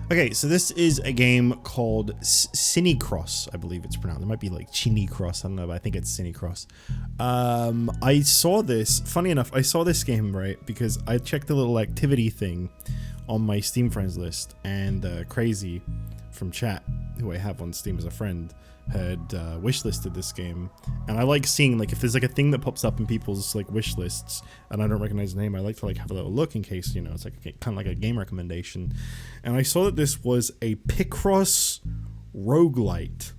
Okay, so this is a game called Cinicross, I believe it's pronounced. It might be like Cinicross, I don't know, but I think it's Cinicross. I saw this, funny enough, I saw this game, right, because I checked the little activity thing on my Steam friends list, and Crazy from chat, who I have on Steam as a friend, had wishlisted this game. And I like seeing, like, if there's like a thing that pops up in people's like wish lists and I don't recognize the name, I like to like have a little look in case, you know, it's like kind of like a game recommendation. And I saw that this was a Picross Roguelike,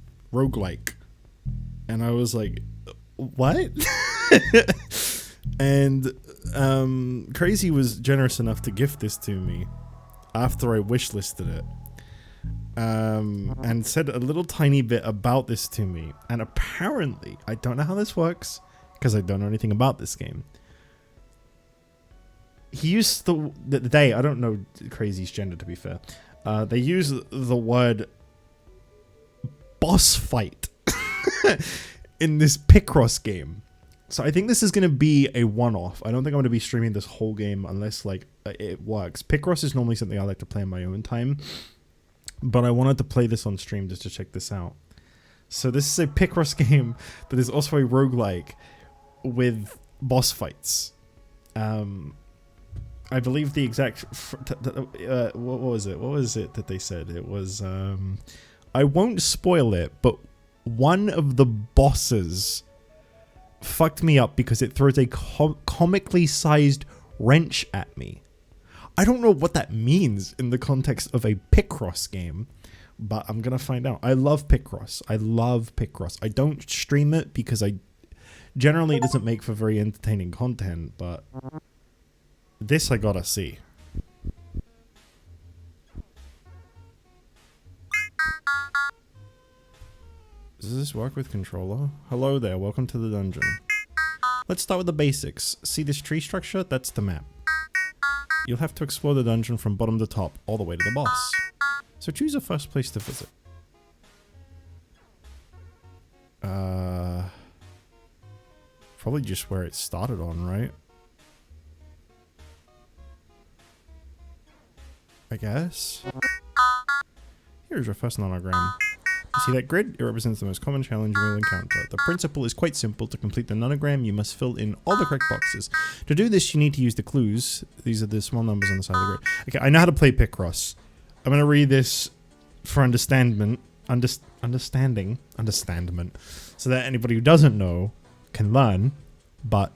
and I was like, what? And Crazy was generous enough to gift this to me after I wishlisted it. And said a little tiny bit about this to me. And apparently, I don't know how this works, because I don't know anything about this game. He used they, I don't know Crazy's gender to be fair. They use the word boss fight in this Picross game. So I think this is going to be a one-off. I don't think I'm going to be streaming this whole game unless like it works. Picross is normally something I like to play in my own time. But I wanted to play this on stream just to check this out. So this is a Picross game, but there's also a roguelike with boss fights. I believe the exact... what was it? What was it that they said? It was... I won't spoil it, but one of the bosses fucked me up because it throws a comically sized wrench at me. I don't know what that means in the context of a Picross game, but I'm gonna find out. I love Picross. I don't stream it because generally it doesn't make for very entertaining content, but this I gotta see. Does this work with controller? Hello there, welcome to the dungeon. Let's start with the basics. See this tree structure? That's the map. You'll have to explore the dungeon from bottom to top, all the way to the boss. So choose a first place to visit. Probably just where it started on, right? I guess. Here's your first nonogram. You see that grid? It represents the most common challenge you will encounter. The principle is quite simple. To complete the nonogram, you must fill in all the correct boxes. To do this, you need to use the clues. These are the small numbers on the side of the grid. Okay, I know how to play Picross. I'm going to read this for understanding, so that anybody who doesn't know can learn, but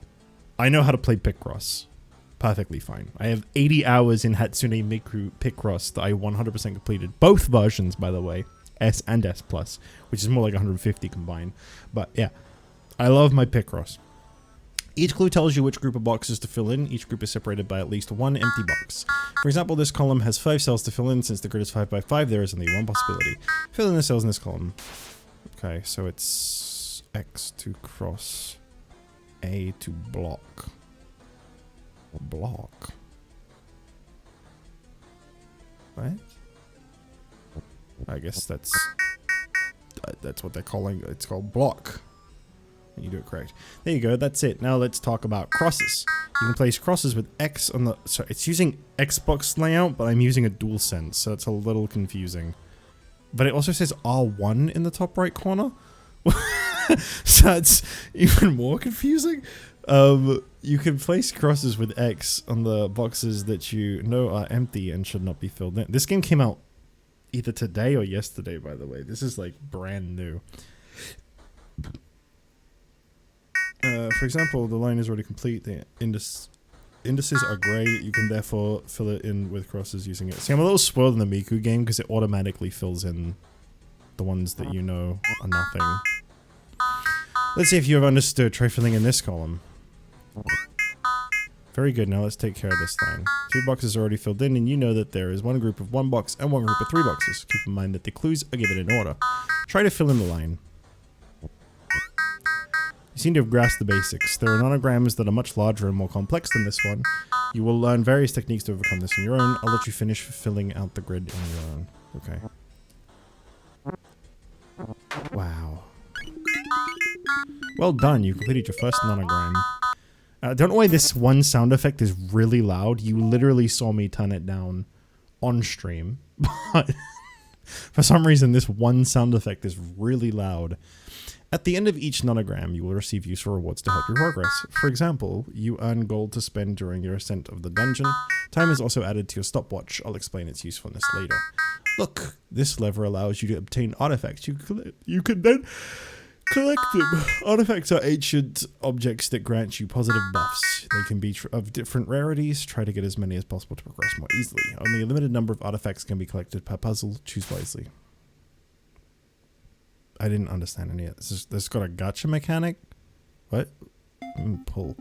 I know how to play Picross perfectly fine. I have 80 hours in Hatsune Miku Picross that I 100% completed. Both versions, by the way. S and S Plus, which is more like 150 combined. But yeah, I love my Picross. Each clue tells you which group of boxes to fill in. Each group is separated by at least one empty box. For example, this column has 5 cells to fill in. Since the grid is 5 by 5, there is only one possibility. Fill in the cells in this column. Okay, so it's X to cross, A to block. Block? What? I guess that's what they're calling it. It's called block. You do it correct. There you go. That's it. Now let's talk about crosses. You can place crosses with X on the... Sorry, it's using Xbox layout, but I'm using a DualSense, so it's a little confusing. But it also says R1 in the top right corner. So that's even more confusing. You can place crosses with X on the boxes that you know are empty and should not be filled in. This game came out either today or yesterday, by the way. This is like brand new. For example, the line is already complete. The indices are grey. You can therefore fill it in with crosses using it. See, I'm a little spoiled in the Miku game because it automatically fills in the ones that you know are nothing. Let's see if you have understood. Try filling in this column. Very good, now let's take care of this line. 3 boxes are already filled in, and you know that there is one group of 1 box and one group of 3 boxes. Keep in mind that the clues are given in order. Try to fill in the line. You seem to have grasped the basics. There are nonograms that are much larger and more complex than this one. You will learn various techniques to overcome this on your own. I'll let you finish filling out the grid on your own. Okay. Wow. Well done, you completed your first nonogram. I don't know why this one sound effect is really loud. You literally saw me turn it down on stream, but for some reason this one sound effect is really loud. At the end of each nonogram, you will receive useful rewards to help you progress. For example, you earn gold to spend during your ascent of the dungeon. Time is also added to your stopwatch. I'll explain its usefulness later. Look, this lever allows you to obtain artifacts. You can then collect them. Artifacts are ancient objects that grant you positive buffs. They can be of different rarities. Try to get as many as possible to progress more easily. Only a limited number of artifacts can be collected per puzzle. Choose wisely. I didn't understand any of this. This got a gacha mechanic? What? Pull.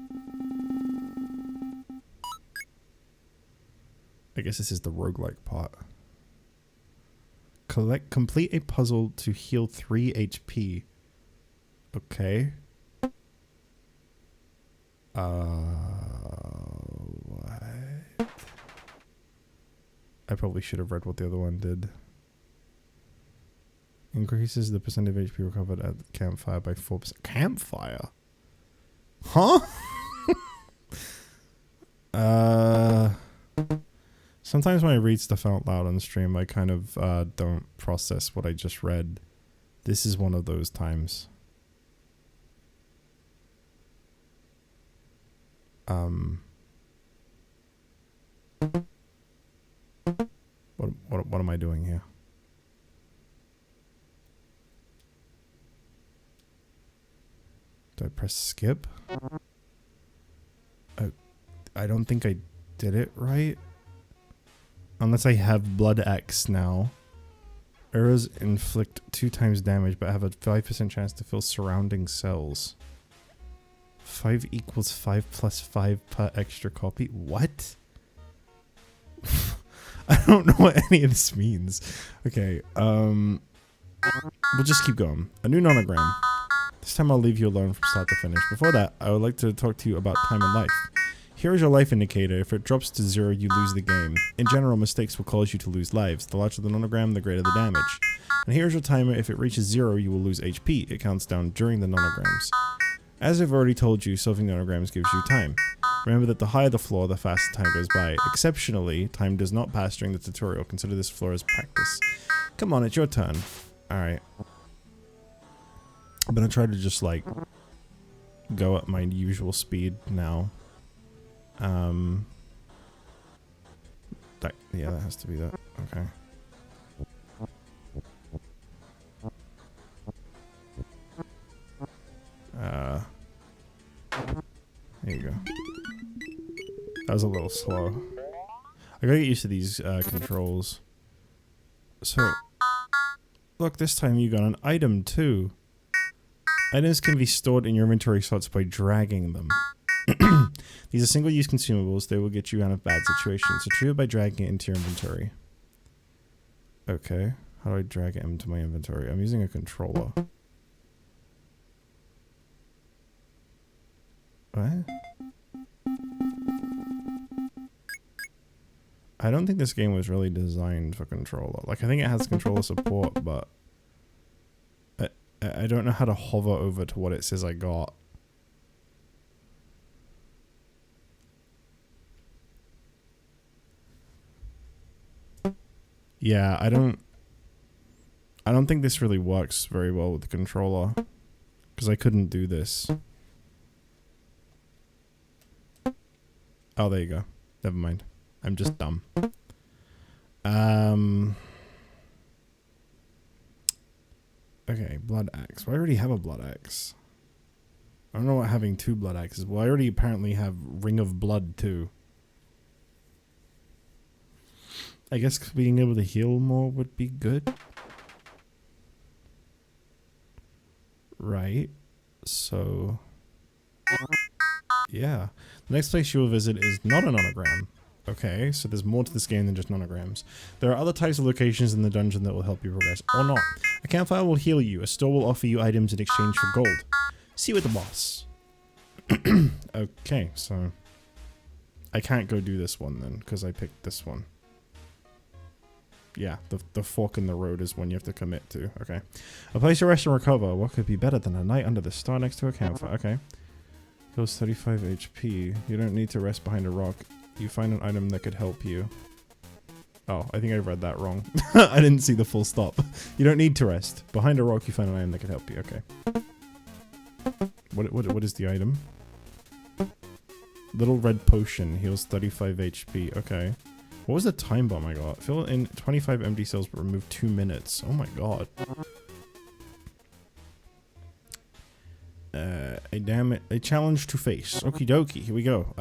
I guess this is the roguelike part. Complete a puzzle to heal 3 HP. Okay. What? I probably should have read what the other one did. Increases the percent of HP recovered at the campfire by 4%. Campfire? Huh? Sometimes when I read stuff out loud on stream, I kind of don't process what I just read. This is one of those times. What am I doing here? Do I press skip? I don't think I did it right. Unless I have Blood Axe now. Arrows inflict 2 times damage, but have a 5% chance to fill surrounding cells. 5 equals 5 plus 5 per extra copy. What? I don't know what any of this means. Okay, we'll just keep going. A new nonogram. This time I'll leave you alone from start to finish. Before that, I would like to talk to you about time and life. Here is your life indicator. If it drops to 0, you lose the game. In general, mistakes will cause you to lose lives. The larger the nonogram, the greater the damage. And here's your timer. If it reaches 0, you will lose HP. It counts down during the nonograms. As I've already told you, solving nonograms gives you time. Remember that the higher the floor, the faster time goes by. Exceptionally, time does not pass during the tutorial. Consider this floor as practice. Come on, it's your turn. Alright. I'm gonna try to just, like, go at my usual speed now. Yeah, that has to be that. Okay. There you go. That was a little slow. I gotta get used to these controls. So, look, this time you got an item too. Items can be stored in your inventory slots by dragging them. These are single-use consumables. They will get you out of bad situations. Retrieve it by dragging it into your inventory. Okay. How do I drag it into my inventory? I'm using a controller. What? I don't think this game was really designed for controller. Like, I think it has controller support, but I don't know how to hover over to what it says I got. Yeah, I don't think this really works very well with the controller, because I couldn't do this. Oh, there you go. Never mind. I'm just dumb. Okay, blood axe. Well, I already have a blood axe. I don't know what having 2 blood axes. Well, I already apparently have Ring of Blood too. I guess being able to heal more would be good. Right. So, yeah. The next place you will visit is not a nonogram. Okay, so there's more to this game than just nonograms. There are other types of locations in the dungeon that will help you progress, or not. A campfire will heal you. A store will offer you items in exchange for gold. See you at the boss. Okay, so I can't go do this one then, because I picked this one. Yeah, the fork in the road is one you have to commit to. Okay. A place to rest and recover. What could be better than a night under the star next to a campfire? Okay. Heals 35 HP. You don't need to rest behind a rock. You find an item that could help you. Oh, I think I read that wrong. I didn't see the full stop. You don't need to rest. Behind a rock you find an item that can help you. Okay. What is the item? Little red potion. Heals 35 HP. Okay. What was the time bomb I got? Fill in 25 empty cells but remove 2 minutes. Oh my god. A challenge to face. Okie dokie. Here we go.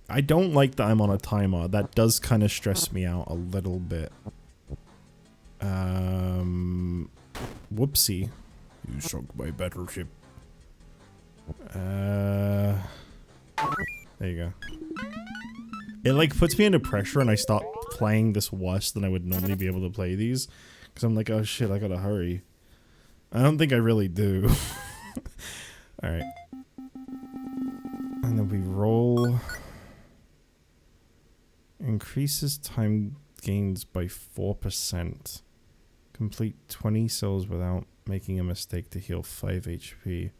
I don't like that I'm on a timer. That does kind of stress me out a little bit. Whoopsie. You sunk my battleship. There you go. It like puts me under pressure and I start playing this worse than I would normally be able to play these. Because I'm like, oh shit, I gotta hurry. I don't think I really do. Alright. And then we roll. Increases time gains by 4%. Complete 20 cells without making a mistake to heal 5 HP.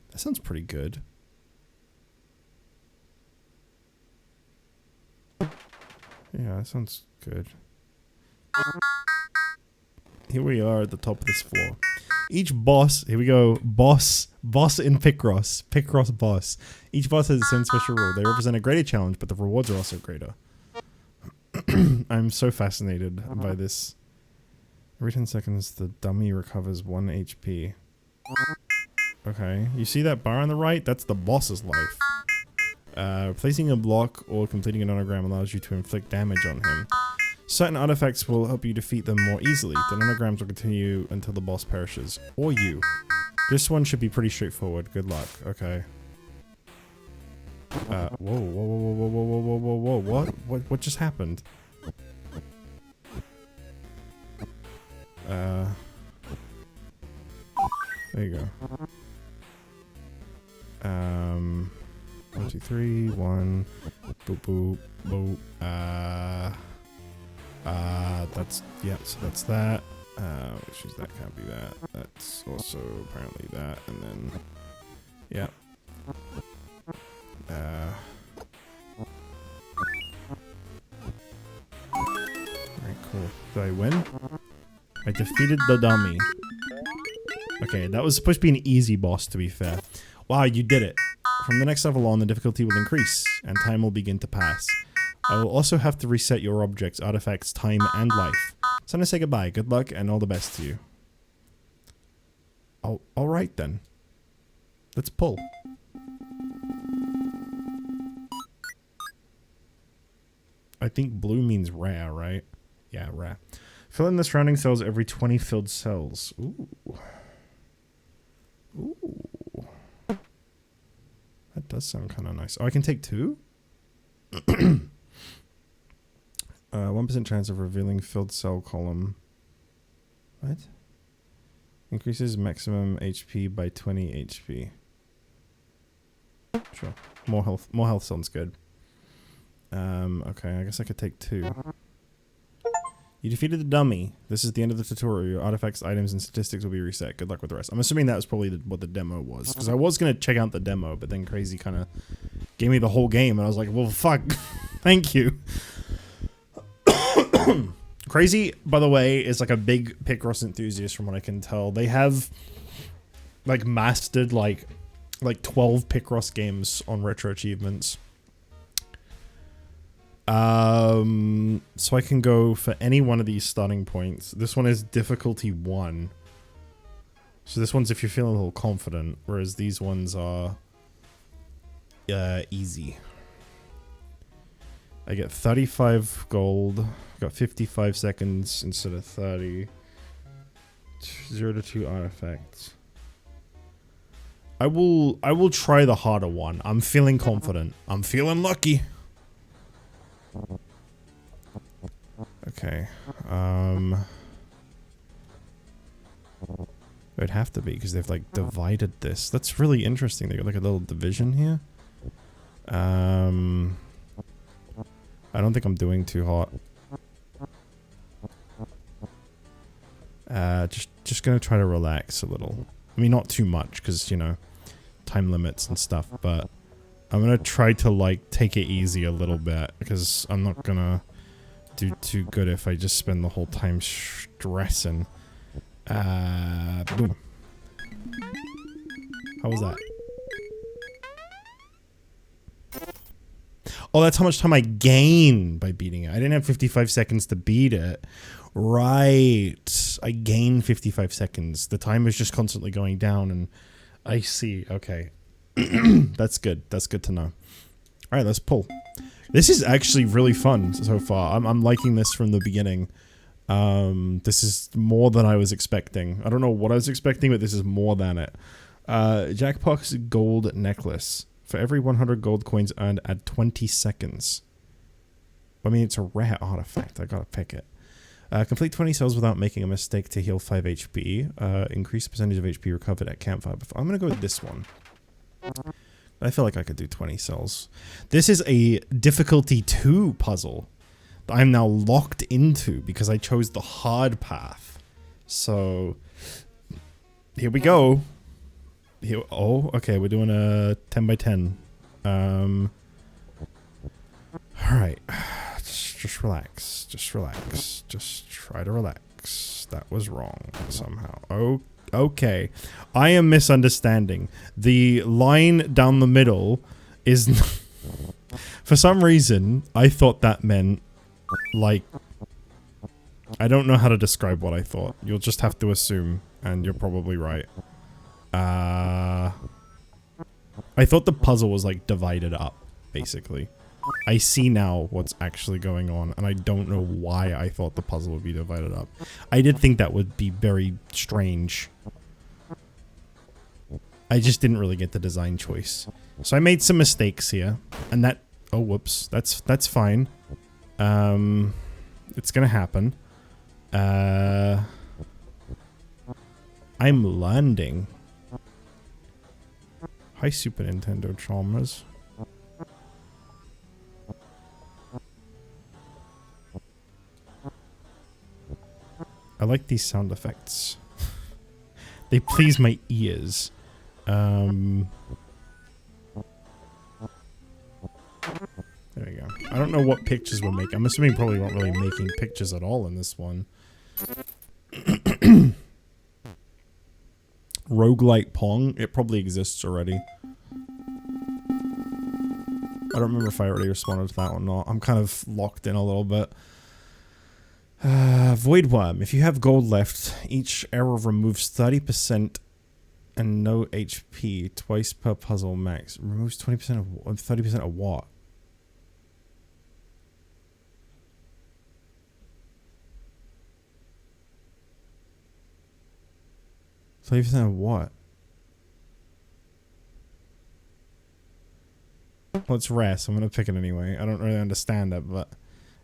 That sounds pretty good. Yeah, that sounds good. Here we are at the top of this floor. Each boss, here we go, boss in Picross. Picross boss. Each boss has its own special role. They represent a greater challenge, but the rewards are also greater. I'm so fascinated by this. Every 10 seconds, the dummy recovers 1 HP. Okay, you see that bar on the right? That's the boss's life. Placing a block or completing an anagram allows you to inflict damage on him. Certain artifacts will help you defeat them more easily. The anagrams will continue until the boss perishes. Or you. This one should be pretty straightforward. Good luck. Okay. Whoa. What just happened? There you go. 1, 2, 3, 1. Boop, boop, boop. That's, yeah, so that's that. Which is, that can't be that. That's also apparently that, and then, yeah. Alright, cool. Did I win? I defeated the dummy. Okay, that was supposed to be an easy boss, to be fair. Wow, you did it. From the next level on, the difficulty will increase, and time will begin to pass. I will also have to reset your objects, artifacts, time, and life. It's time to say goodbye. Good luck, and all the best to you. Alright then. Let's pull. I think blue means rare, right? Yeah, rare. Fill in the surrounding cells every 20 filled cells. Ooh. Ooh. That does sound kind of nice. Oh, I can take 2? 1% chance of revealing filled cell column. What? Increases maximum HP by 20 HP. Sure. More health sounds good. Okay, I guess I could take 2. You defeated the dummy. This is the end of the tutorial. Your artifacts, items, and statistics will be reset. Good luck with the rest. I'm assuming that was probably what the demo was. Because I was going to check out the demo, but then Crazy kind of gave me the whole game. And I was like, well, fuck. Thank you. Crazy, by the way, is like a big Picross enthusiast from what I can tell. They have like mastered like 12 Picross games on Retro Achievements. So I can go for any one of these starting points. This one is difficulty 1. So this one's if you're feeling a little confident, whereas these ones are easy. I get 35 gold. Got 55 seconds instead of 30. 0 to 2 artifacts. I will try the harder one. I'm feeling confident. I'm feeling lucky. Okay. It would have to be because they've like divided this. That's really interesting. They got like a little division here. I don't think I'm doing too hot. Just gonna try to relax a little. I mean, not too much because, you know, time limits and stuff, but I'm gonna try to like take it easy a little bit because I'm not gonna do too good if I just spend the whole time stressing. Boom. How was that? Oh, that's how much time I gain by beating it. I didn't have 55 seconds to beat it. Right. I gain 55 seconds. The time is just constantly going down, and I see. Okay. That's good. That's good to know. Alright, let's pull. This is actually really fun so far. I'm liking this from the beginning. This is more than I was expecting. I don't know what I was expecting, but this is more than it. Jackpot's gold necklace. For every 100 gold coins earned, add 20 seconds. I mean, it's a rare artifact. I gotta pick it. Complete 20 cells without making a mistake to heal 5 HP. Increase the percentage of HP recovered at campfire. I'm gonna go with this one. I feel like I could do 20 cells. This is a difficulty 2 puzzle that I'm now locked into because I chose the hard path. So, here we go. Here, oh, okay, we're doing a 10 by 10. Alright. Just relax. Just relax. Just try to relax. That was wrong somehow. Oh, okay. I am misunderstanding. The line down the middle is... For some reason, I thought that meant, like... I don't know how to describe what I thought. You'll just have to assume, and you're probably right. I thought the puzzle was like divided up, basically. I see now what's actually going on, and I don't know why I thought the puzzle would be divided up. I did think that would be very strange. I just didn't really get the design choice. So I made some mistakes here, and that... Oh, whoops. That's fine. It's gonna happen. I'm landing. Hi, Super Nintendo Chalmers. I like these sound effects. They please my ears. There we go. I don't know what pictures we're making. I'm assuming probably not really making pictures at all in this one. Roguelike Pong. It probably exists already. I don't remember if I already responded to that or not. I'm kind of locked in a little bit. Void Worm. If you have gold left, each arrow removes 30% and no HP twice per puzzle max. Removes 20% of 30% of what? 30% of what? Well, it's rare, so I'm gonna pick it anyway. I don't really understand it, but...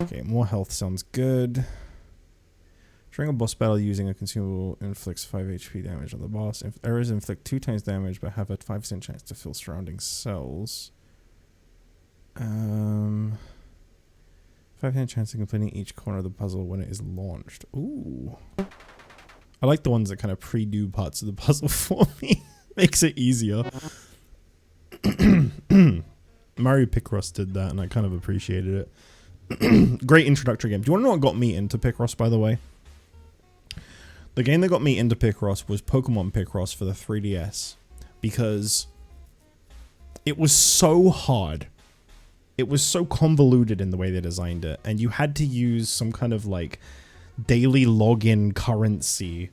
Okay, more health sounds good. During a boss battle, using a consumable inflicts 5 HP damage on the boss. If arrows inflict 2 times damage, but have a 5% chance to fill surrounding cells. 5% chance of completing each corner of the puzzle when it is launched. Ooh. I like the ones that kind of pre-do parts of the puzzle for me. Makes it easier. Mario Picross did that, and I kind of appreciated it. Great introductory game. Do you want to know what got me into Picross, by the way? The game that got me into Picross was Pokemon Picross for the 3DS. Because it was so hard. It was so convoluted in the way they designed it. And you had to use some kind of, like, daily login currency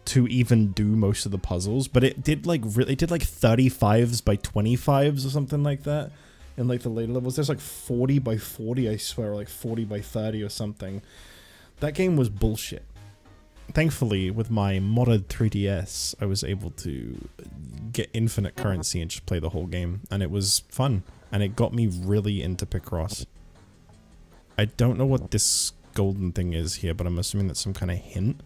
to even do most of the puzzles. But it did, like, it did, like, 35s by 25s or something like that. In like the later levels, there's like 40 by 40, I swear, or like 40 by 30 or something. That game was bullshit. Thankfully, with my modded 3DS, I was able to get infinite currency and just play the whole game. And it was fun. And it got me really into Picross. I don't know what this golden thing is here, but I'm assuming that's some kind of hint.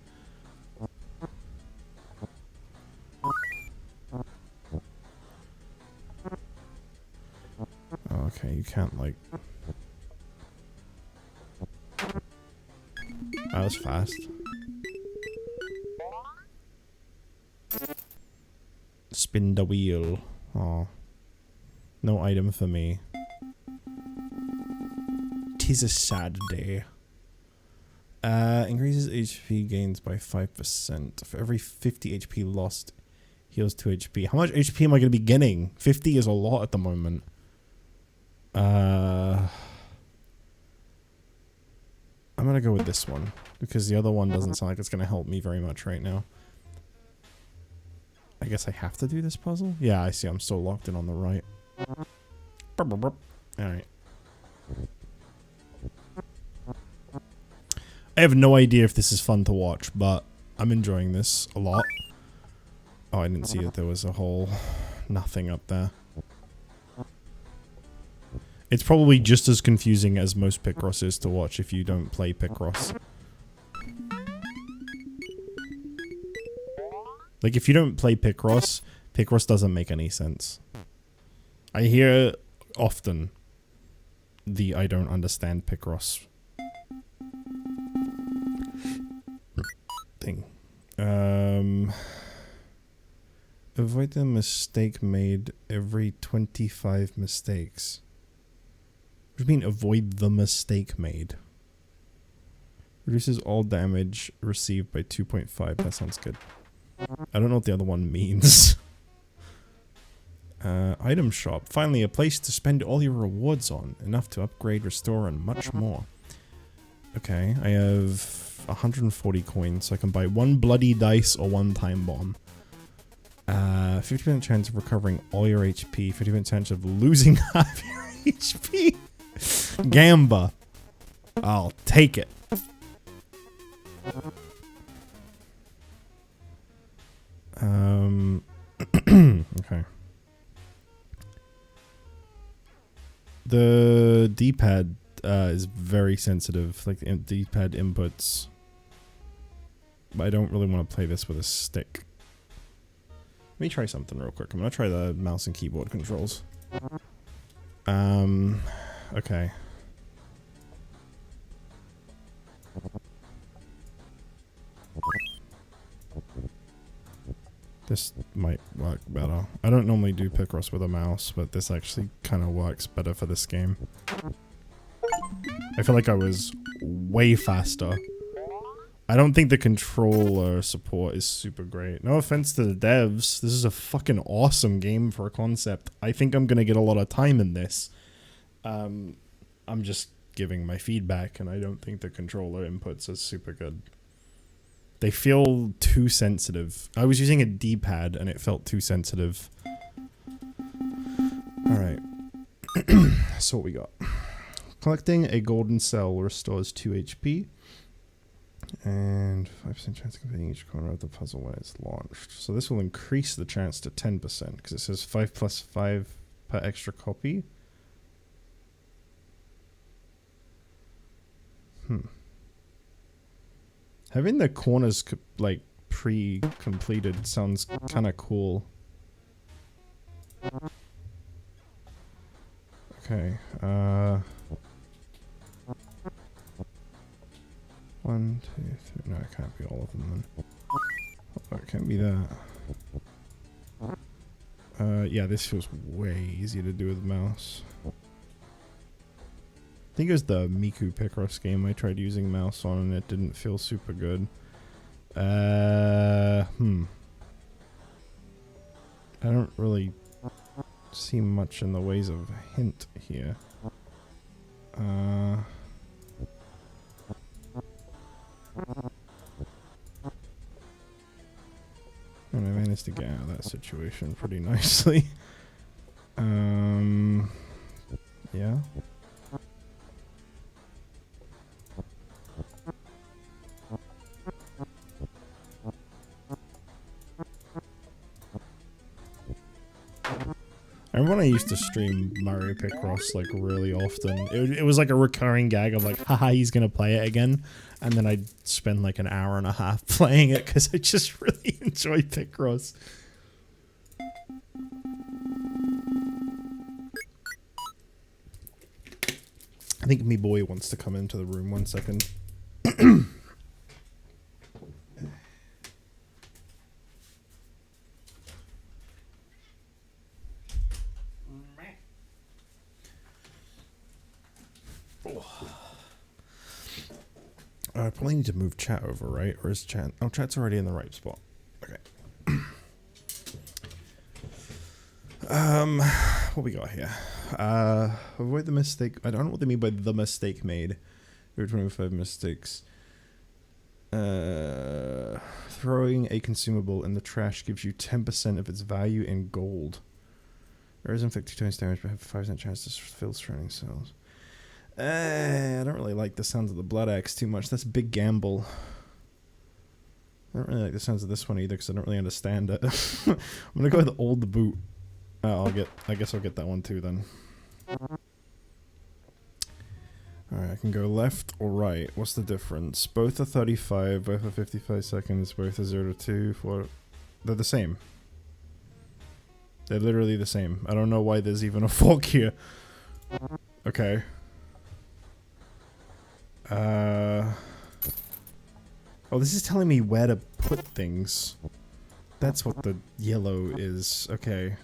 Oh, okay, you can't, like... That was fast. Spin the wheel. Oh. No item for me. 'Tis a sad day. Increases HP gains by 5%. For every 50 HP lost, heals 2 HP. How much HP am I going to be getting? 50 is a lot at the moment. I'm going to go with this one, because the other one doesn't sound like it's going to help me very much right now. I guess I have to do this puzzle? Yeah, I see. I'm still locked in on the right. Alright. I have no idea if this is fun to watch, but I'm enjoying this a lot. Oh, I didn't see that there was a whole nothing up there. It's probably just as confusing as most Picross is to watch if you don't play Picross. Like, if you don't play Picross, Picross doesn't make any sense. I hear often the I don't understand Picross thing. Avoid the mistake made every 25 mistakes. What do you mean avoid the mistake made? Reduces all damage received by 2.5. That sounds good. I don't know what the other one means. Item shop. Finally, a place to spend all your rewards on. Enough to upgrade, restore, and much more. Okay, I have 140 coins, so I can buy 1 bloody dice or 1 time bomb. 50% chance of recovering all your HP. 50% chance of losing half your HP. Gamba. I'll take it. Okay. The D-pad is very sensitive, like the D-pad inputs. But I don't really want to play this with a stick. Let me try something real quick. I'm gonna try the mouse and keyboard controls. Okay. This might work better. I don't normally do Picross with a mouse, but this actually kind of works better for this game. I feel like I was way faster. I don't think the controller support is super great. No offense to the devs. This is a fucking awesome game for a concept. I think I'm gonna get a lot of time in this. I'm just giving my feedback, and I don't think the controller inputs are super good. They feel too sensitive. I was using a D-pad and it felt too sensitive. Alright. So what we got? Collecting a golden cell restores 2 HP. And 5% chance of completing each corner of the puzzle when it's launched. So this will increase the chance to 10% because it says 5 plus 5 per extra copy. Having the corners like pre-completed sounds kind of cool. Okay. 1, 2, 3. No, it can't be all of them then. Oh, it can't be that. Yeah, this feels way easier to do with the mouse. I think it was the Miku Picross game I tried using mouse on and it didn't feel super good. I don't really see much in the ways of hint here. And I managed to get out of that situation pretty nicely. Yeah. I remember when I used to stream Mario Picross like really often. It was like a recurring gag of like, haha, he's gonna play it again. And then I'd spend like an hour and a half playing it because I just really enjoy Picross. I think me boy wants to come into the room 1 second. I probably need to move chat over, right? Or is chat... Oh, chat's already in the right spot. Okay. What we got here? Avoid the mistake. I don't know what they mean by the mistake made. There were 25 mistakes. Throwing a consumable in the trash gives you 10% of its value in gold. There is inflict 2 times damage, but have a 5% chance to fill surrounding cells. I don't really like the sounds of the blood axe too much. That's a big gamble. I don't really like the sounds of this one either because I don't really understand it. I'm gonna go with the old boot. I guess I'll get that one too then. Alright, I can go left or right. What's the difference? Both are 35, both are 55 seconds, both are 0 to 2, 4. They're the same. They're literally the same. I don't know why there's even a fork here. Okay. Oh, this is telling me where to put things. That's what the yellow is. Okay.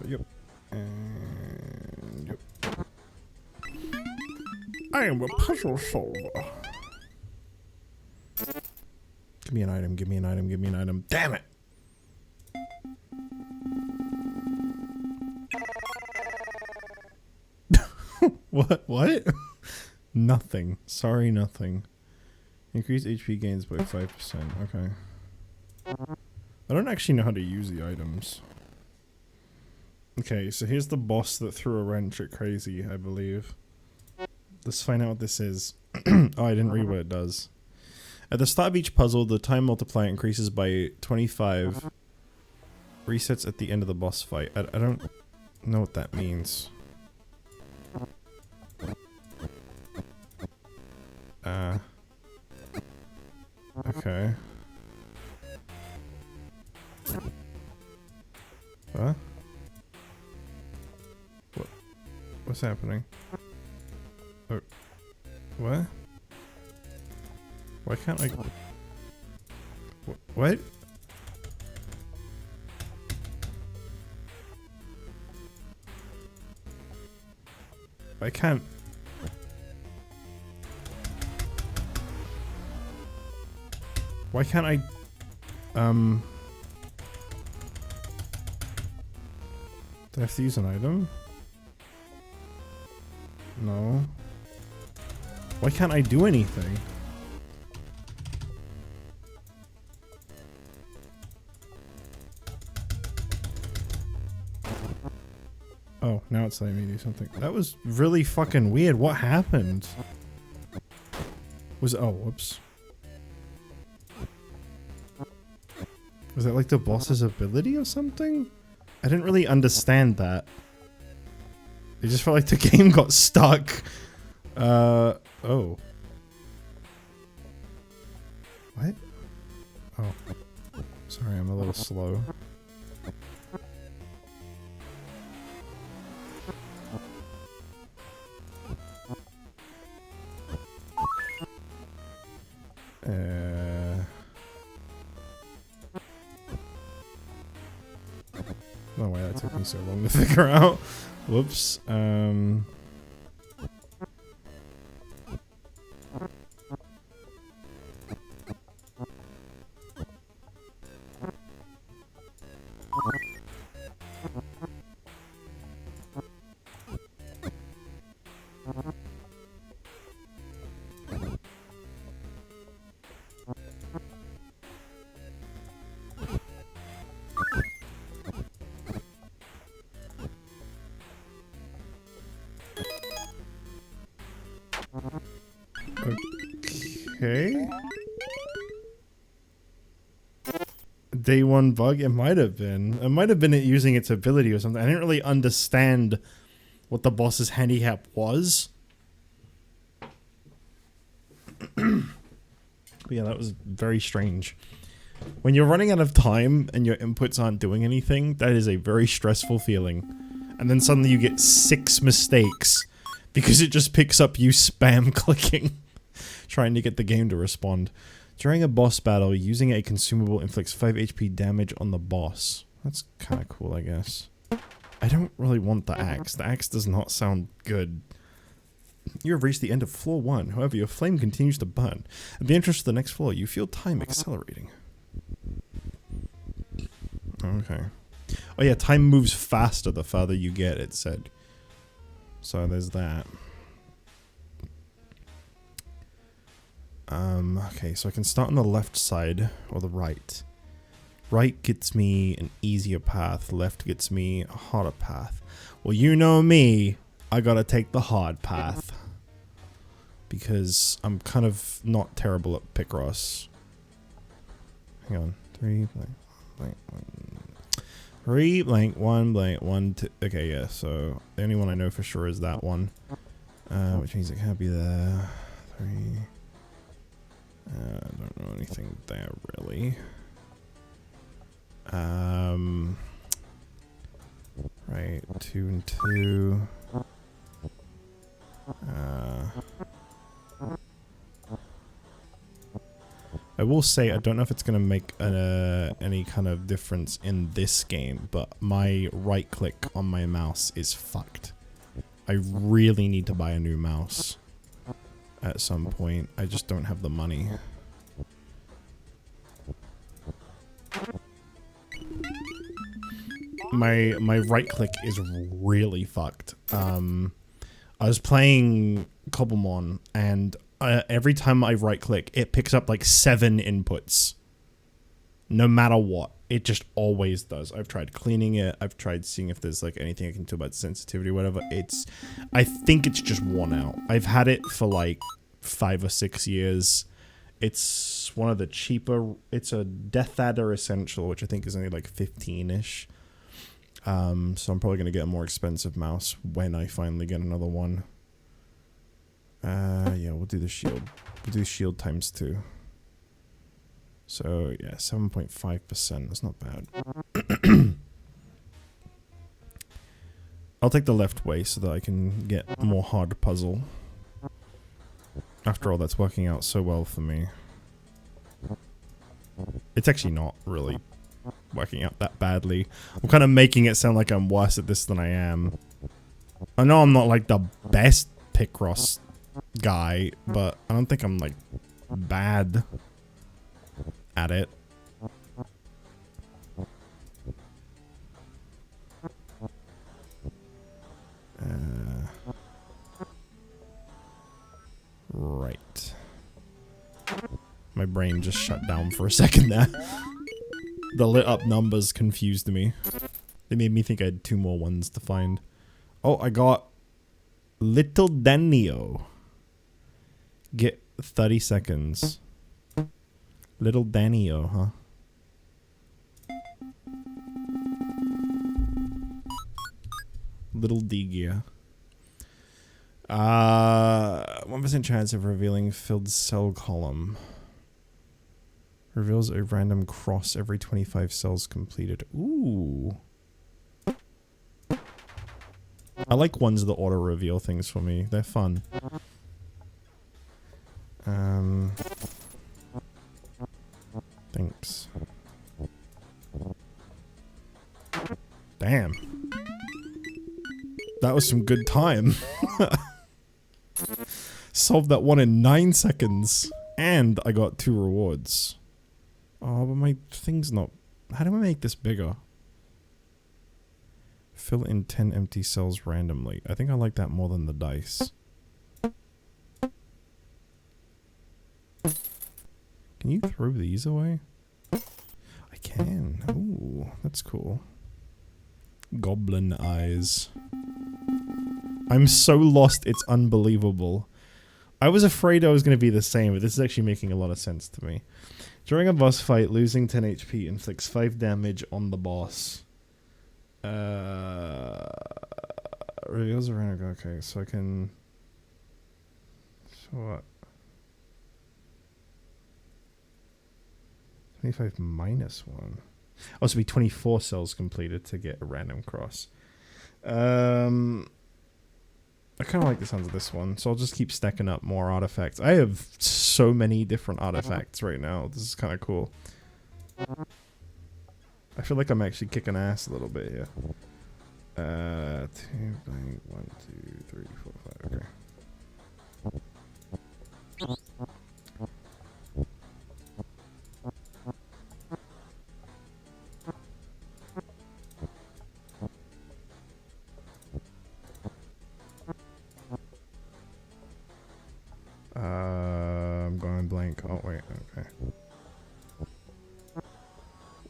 Yep. And yep. I am a puzzle solver. Give me an item, give me an item, give me an item. Damn it! What? Nothing. Sorry, nothing. Increase HP gains by 5%. Okay. I don't actually know how to use the items. Okay, so here's the boss that threw a wrench at Crazy, I believe. Let's find out what this is. Oh, I didn't read what it does. At the start of each puzzle, the time multiplier increases by 25. Resets at the end of the boss fight. I don't know what that means. Okay. Huh? What's happening? Oh. What? Why can't I... What? I can't... Why can't I... Do I have to use an item? No. Why can't I do anything? Oh, now it's letting me do something. That was really fucking weird. What happened? Was it... Oh, whoops. Was that like the boss's ability or something? I didn't really understand that. It just felt like the game got stuck. Oh. What? Oh. Sorry, I'm a little slow. No way that took me so long to figure out. Whoops. Okay. Day one bug? It might have been. It might have been it using its ability or something. I didn't really understand what the boss's handicap was. But yeah, that was very strange. When you're running out of time and your inputs aren't doing anything, that is a very stressful feeling. And then suddenly you get 6 mistakes because it just picks up you spam clicking, trying to get the game to respond. During a boss battle, using a consumable inflicts 5 HP damage on the boss. That's kind of cool, I guess. I don't really want the axe. The axe does not sound good. You have reached the end of floor 1. However, your flame continues to burn. At the entrance to the next floor, you feel time accelerating. Okay. Oh yeah, time moves faster the farther you get, it said. So there's that. Okay, so I can start on the left side or the right. Right gets me an easier path, left gets me a harder path. Well, you know me, I gotta take the hard path. Because I'm kind of not terrible at Picross. Hang on. 3 blank 1. 3 blank 1 blank 1 2. Okay, yeah, so the only one I know for sure is that one. Which means it can't be there. 3. I don't know anything there really. Right, 2 and 2. I will say I don't know if it's going to make any kind of difference in this game, but my right click on my mouse is fucked. I really need to buy a new mouse at some point. I just don't have the money. My right click is really fucked. I was playing Cobblemon and every time I right click, it picks up like 7 inputs. No matter what. It just always does. I've tried cleaning it. I've tried seeing if there's like anything I can do about sensitivity or whatever. I think it's just worn out. I've had it for like 5 or 6 years. It's one of the cheaper. It's a Death Adder Essential, which I think is only like 15-ish. So I'm probably going to get a more expensive mouse when I finally get another one. Yeah, we'll do the shield. We'll do shield times 2. So, yeah, 7.5%. That's not bad. I'll take the left way so that I can get a more hard puzzle. After all, that's working out so well for me. It's actually not really working out that badly. I'm kind of making it sound like I'm worse at this than I am. I know I'm not like the best Picross guy, but I don't think I'm like bad at it. Right. My brain just shut down for a second there. The lit up numbers confused me. They made me think I had 2 more ones to find. Oh, I got Little Danio. Get 30 seconds. Little Danio, huh? Little D-Gear. 1% chance of revealing filled cell column. Reveals a random cross every 25 cells completed. Ooh. I like ones that auto-reveal things for me. They're fun. Thanks. Damn. That was some good time. Solved that one in 9 seconds. And I got 2 rewards. Oh, but my thing's not... How do I make this bigger? Fill in 10 empty cells randomly. I think I like that more than the dice. Can you throw these away? I can. Ooh, that's cool. Goblin eyes. I'm so lost, it's unbelievable. I was afraid I was going to be the same, but this is actually making a lot of sense to me. During a boss fight, losing 10 HP inflicts 5 damage on the boss. Reveals a random... Okay, so I can... So what? 25 minus 1. Oh, so it'll be 24 cells completed to get a random cross. I kind of like the sounds of this one, so I'll just keep stacking up more artifacts. I have so many different artifacts right now. This is kind of cool. I feel like I'm actually kicking ass a little bit here. 2, 1, 2, 3, 4, 5. Okay. I'm going blank. Oh wait, okay.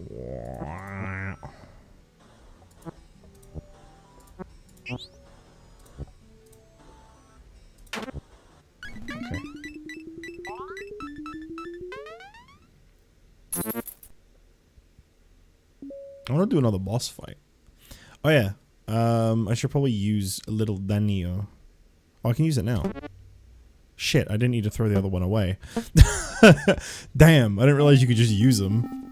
Wow. Okay. I want to do another boss fight. Oh yeah. I should probably use a little Danio. Oh, I can use it now. Shit, I didn't need to throw the other one away. Damn, I didn't realize you could just use them.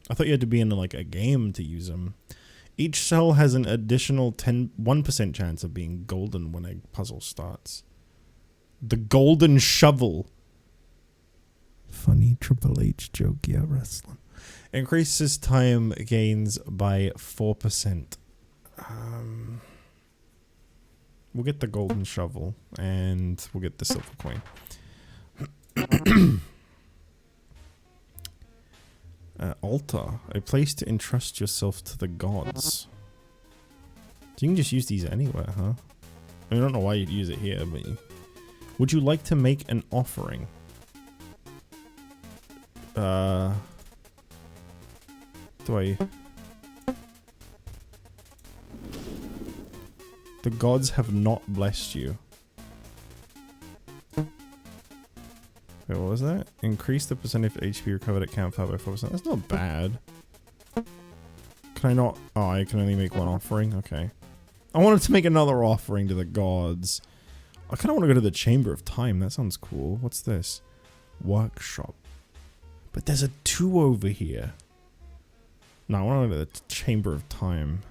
I thought you had to be in like a game to use them. Each cell has an additional 1% chance of being golden when a puzzle starts. The golden shovel. Funny Triple H joke, yeah, wrestling. Increases time gains by 4%. We'll get the golden shovel, and we'll get the silver coin. Altar. A place to entrust yourself to the gods. So you can just use these anywhere, huh? I mean, I don't know why you'd use it here, but would you like to make an offering? Do I... The gods have not blessed you. Wait, what was that? Increase the percentage of HP recovered at campfire by 4%. That's not bad. Can I not? Oh, I can only make one offering? Okay. I wanted to make another offering to the gods. I kind of want to go to the Chamber of Time. That sounds cool. What's this? Workshop. But there's a 2 over here. No, I want to go to the Chamber of Time.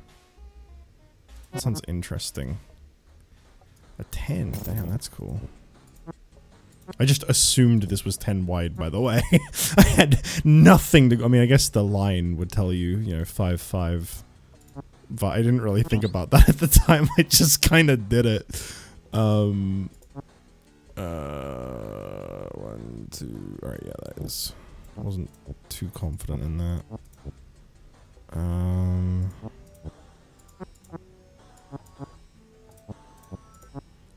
That sounds interesting. A 10. Damn, that's cool. I just assumed this was 10 wide, by the way. I had nothing to... I mean, I guess the line would tell you, you know, 5, 5. But I didn't really think about that at the time. I just kind of did it. 1, 2... Alright, yeah, that is... I wasn't too confident in that.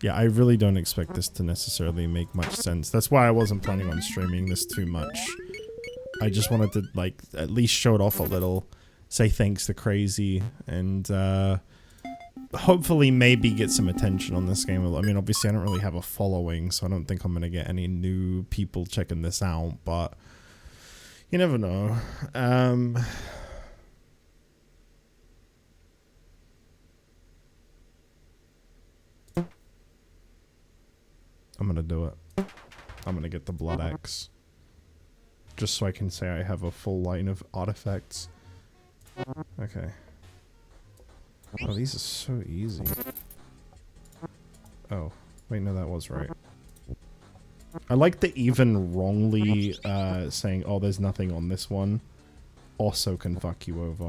Yeah, I really don't expect this to necessarily make much sense. That's why I wasn't planning on streaming this too much. I just wanted to, like, at least show it off a little, say thanks to Crazy, and hopefully maybe get some attention on this game. I mean, obviously I don't really have a following, so I don't think I'm going to get any new people checking this out, but you never know. I'm gonna do it. I'm gonna get the Blood Axe. Just so I can say I have a full line of artifacts. Okay. Oh, these are so easy. Oh. Wait, no, that was right. I like the even wrongly saying, oh, there's nothing on this one. Also can fuck you over.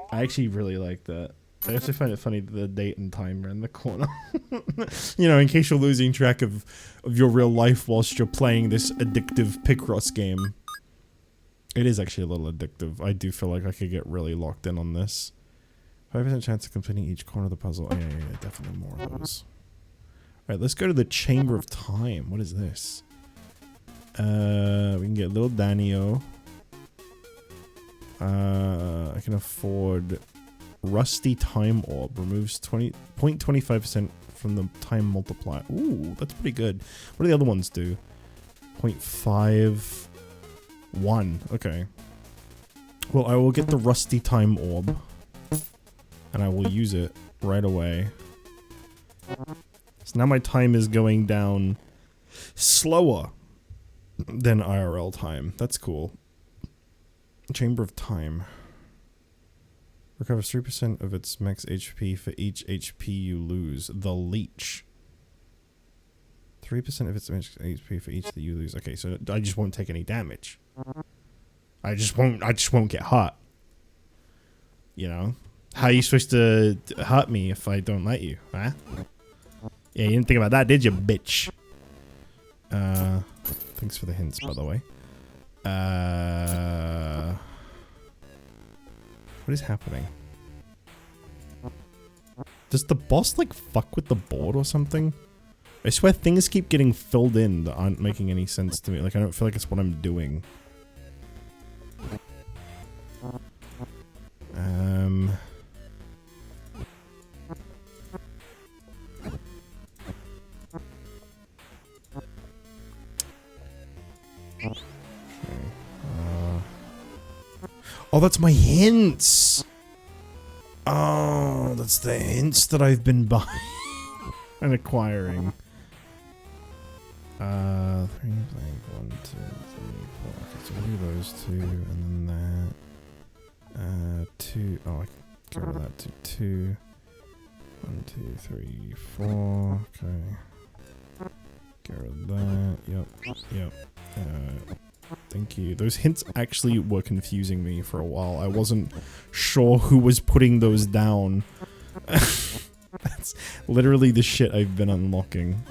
I actually really like that. I actually find it funny that the date and time are in the corner. You know, in case you're losing track of your real life whilst you're playing this addictive Picross game. It is actually a little addictive. I do feel like I could get really locked in on this. 5% chance of completing each corner of the puzzle. Oh, yeah, definitely more of those. Alright, let's go to the Chamber of Time. What is this? We can get little Danio. I can afford... Rusty Time Orb removes 0.25% from the time multiplier. Ooh, that's pretty good. What do the other ones do? 0.51. Okay. Well, I will get the Rusty Time Orb. And I will use it. right away. So now my time is going down 0.25%. slower than IRL time. That's cool. Chamber of Time. Recovers 3% of its max HP for each HP you lose. The Leech. 3% of its max HP for each that you lose. Okay, so I just won't take any damage. I just won't get hurt. You know? How are you supposed to hurt me if I don't let you, huh? Yeah, you didn't think about that, did you, bitch? Thanks for the hints, by the way. What is happening? Does the boss, like, fuck with the board or something? I swear things keep getting filled in that aren't making any sense to me. Like, I don't feel like it's what I'm doing. Oh, that's my hints! Oh, that's the hints that I've been buying and acquiring. 3, blank, 1, 2, 3, 4. Okay, so we'll do those two, and then that. 2. Oh, I can get rid of that to 2. 1, 2, 3, 4. Okay. Get rid of that. Yep. Thank you. Those hints actually were confusing me for a while. I wasn't sure who was putting those down. That's literally the shit I've been unlocking.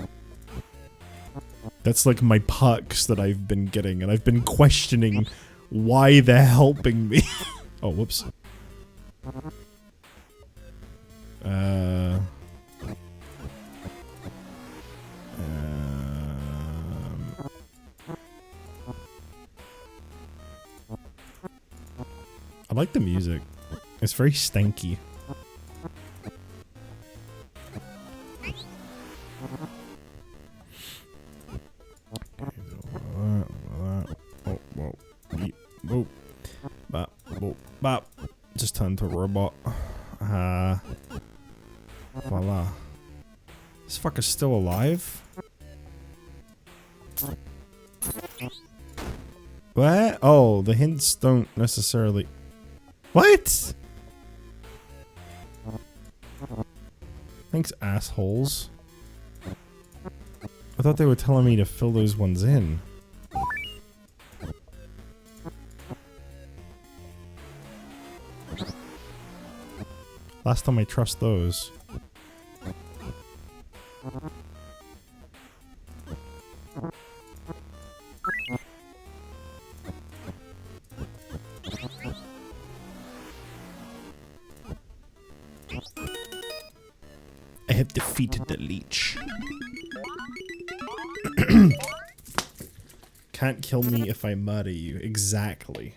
That's like my perks that I've been getting, and I've been questioning why they're helping me. Oh, whoops. I like the music. It's very stanky. Just turned to a robot. Voila. This fucker's still alive? What? Oh, the hints don't necessarily... What? Thanks, assholes. I thought they were telling me to fill those ones in. Last time I trust those. I have defeated the leech. Can't kill me if I murder you. Exactly.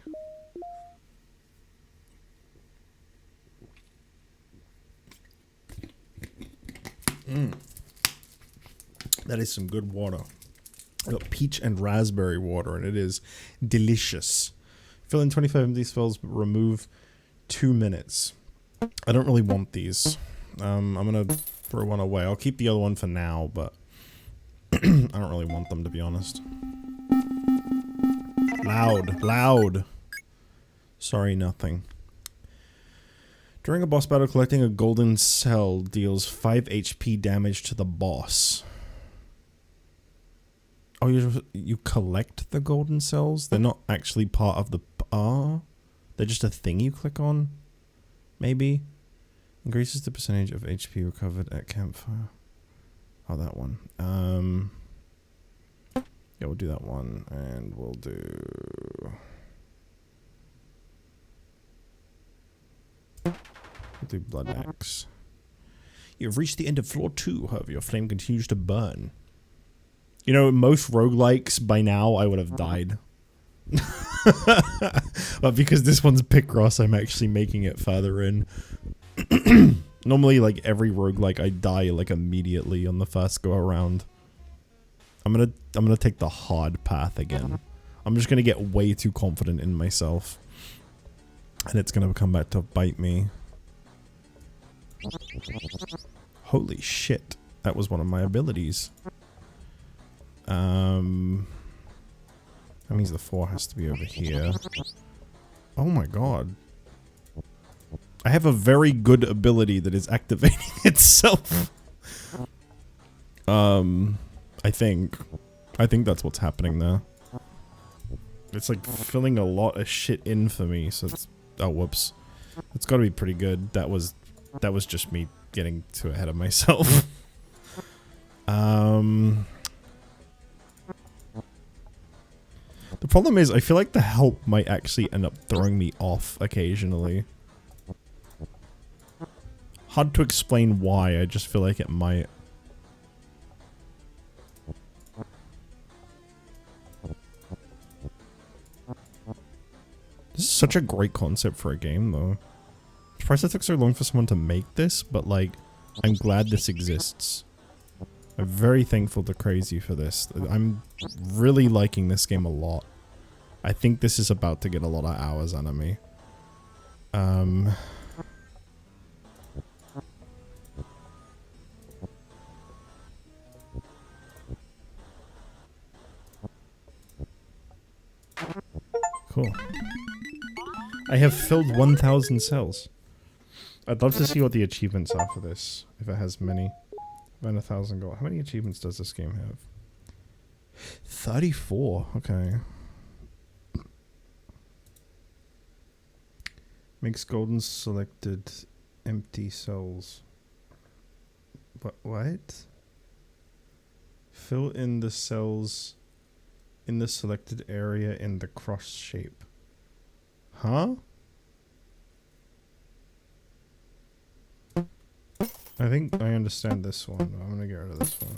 That is some good water. I got peach and raspberry water, and it is delicious. Fill in 25 of these fills, but remove 2 minutes. I don't really want these. I'm gonna throw one away. I'll keep the other one for now, but I don't really want them, to be honest. Loud. Sorry, nothing. During a boss battle, collecting a golden cell deals 5 HP damage to the boss. Oh, you collect the golden cells? They're not actually part of the... they're just a thing you click on? Maybe? Increases the percentage of HP recovered at campfire. Oh, that one. Yeah, we'll do that one, and we'll do... We'll do Blood Axe. You have reached the end of floor 2, however, your flame continues to burn. You know, most roguelikes, by now, I would have died. But because this one's Picross, I'm actually making it further in. Normally, like, every roguelike, I die, like, immediately on the first go-around. I'm gonna take the hard path again. I'm just gonna get way too confident in myself. And it's gonna come back to bite me. Holy shit. That was one of my abilities. That means the 4 has to be over here. Oh my god. I have a very good ability that is activating itself. I think that's what's happening there. It's like filling a lot of shit in for me, so it's... Oh, whoops. It's gotta be pretty good. That was just me getting too ahead of myself. The problem is, I feel like the help might actually end up throwing me off occasionally. Hard to explain why, I just feel like it might. This is such a great concept for a game, though. I'm surprised it took so long for someone to make this, but like, I'm glad this exists. I'm very thankful to Crazy for this. I'm really liking this game a lot. I think this is about to get a lot of hours out of me. Cool. I have filled 1,000 cells. I'd love to see what the achievements are for this, if it has many. Around 1,000 gold. How many achievements does this game have? 34. Okay. Makes golden selected empty cells. What? Fill in the cells in the selected area in the cross shape. Huh? I think I understand this one. I'm gonna get rid of this one.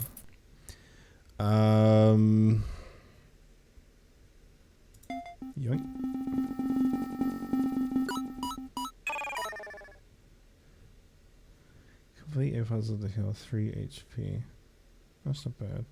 Yoink. Complete a puzzle to heal 3 HP. That's not bad.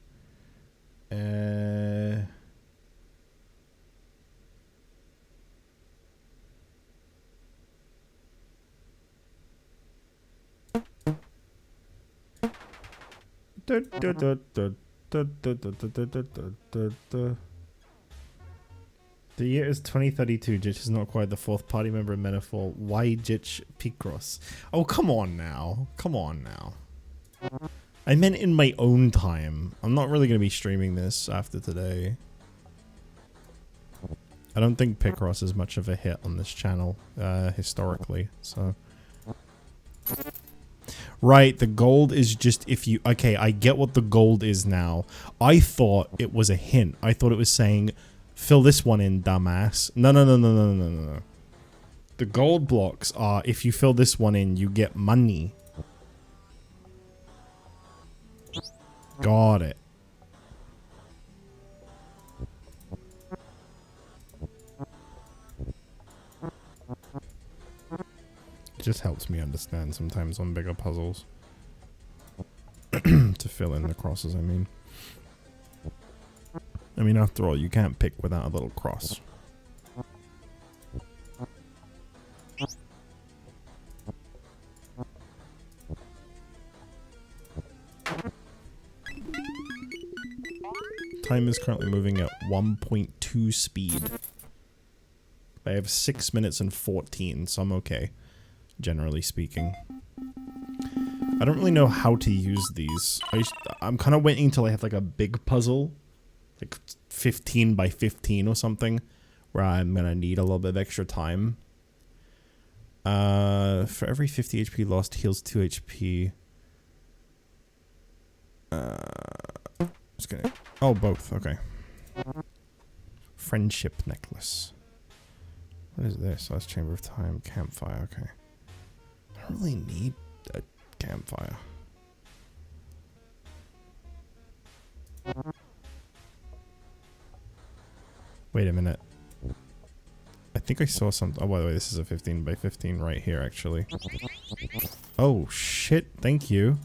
The year is 2032. Jich is not quite the 4th party member in Metaphor. Why Jich Picross? Oh, come on now. Come on now. I meant in my own time. I'm not really going to be streaming this after today. I don't think Picross is much of a hit on this channel, historically, so... Right, the gold is just if you... Okay, I get what the gold is now. I thought it was a hint. I thought it was saying, fill this one in, dumbass. No. The gold blocks are, if you fill this one in, you get money. Got it. It just helps me understand sometimes on bigger puzzles. To fill in the crosses, I mean. After all, you can't pick without a little cross. Time is currently moving at 1.2 speed. I have 6 minutes and 14, so I'm okay. Generally speaking. I don't really know how to use these. I'm kind of waiting until I have like a big puzzle. Like 15 by 15 or something. Where I'm going to need a little bit of extra time. For every 50 HP lost, heals 2 HP. Just gonna... Oh, both. Okay. Friendship necklace. What is this? Last Chamber of Time. Campfire. Okay. I don't really need a campfire. Wait a minute. I think I saw something. Oh, by the way, this is a 15 by 15 right here, actually. Oh, shit. Thank you.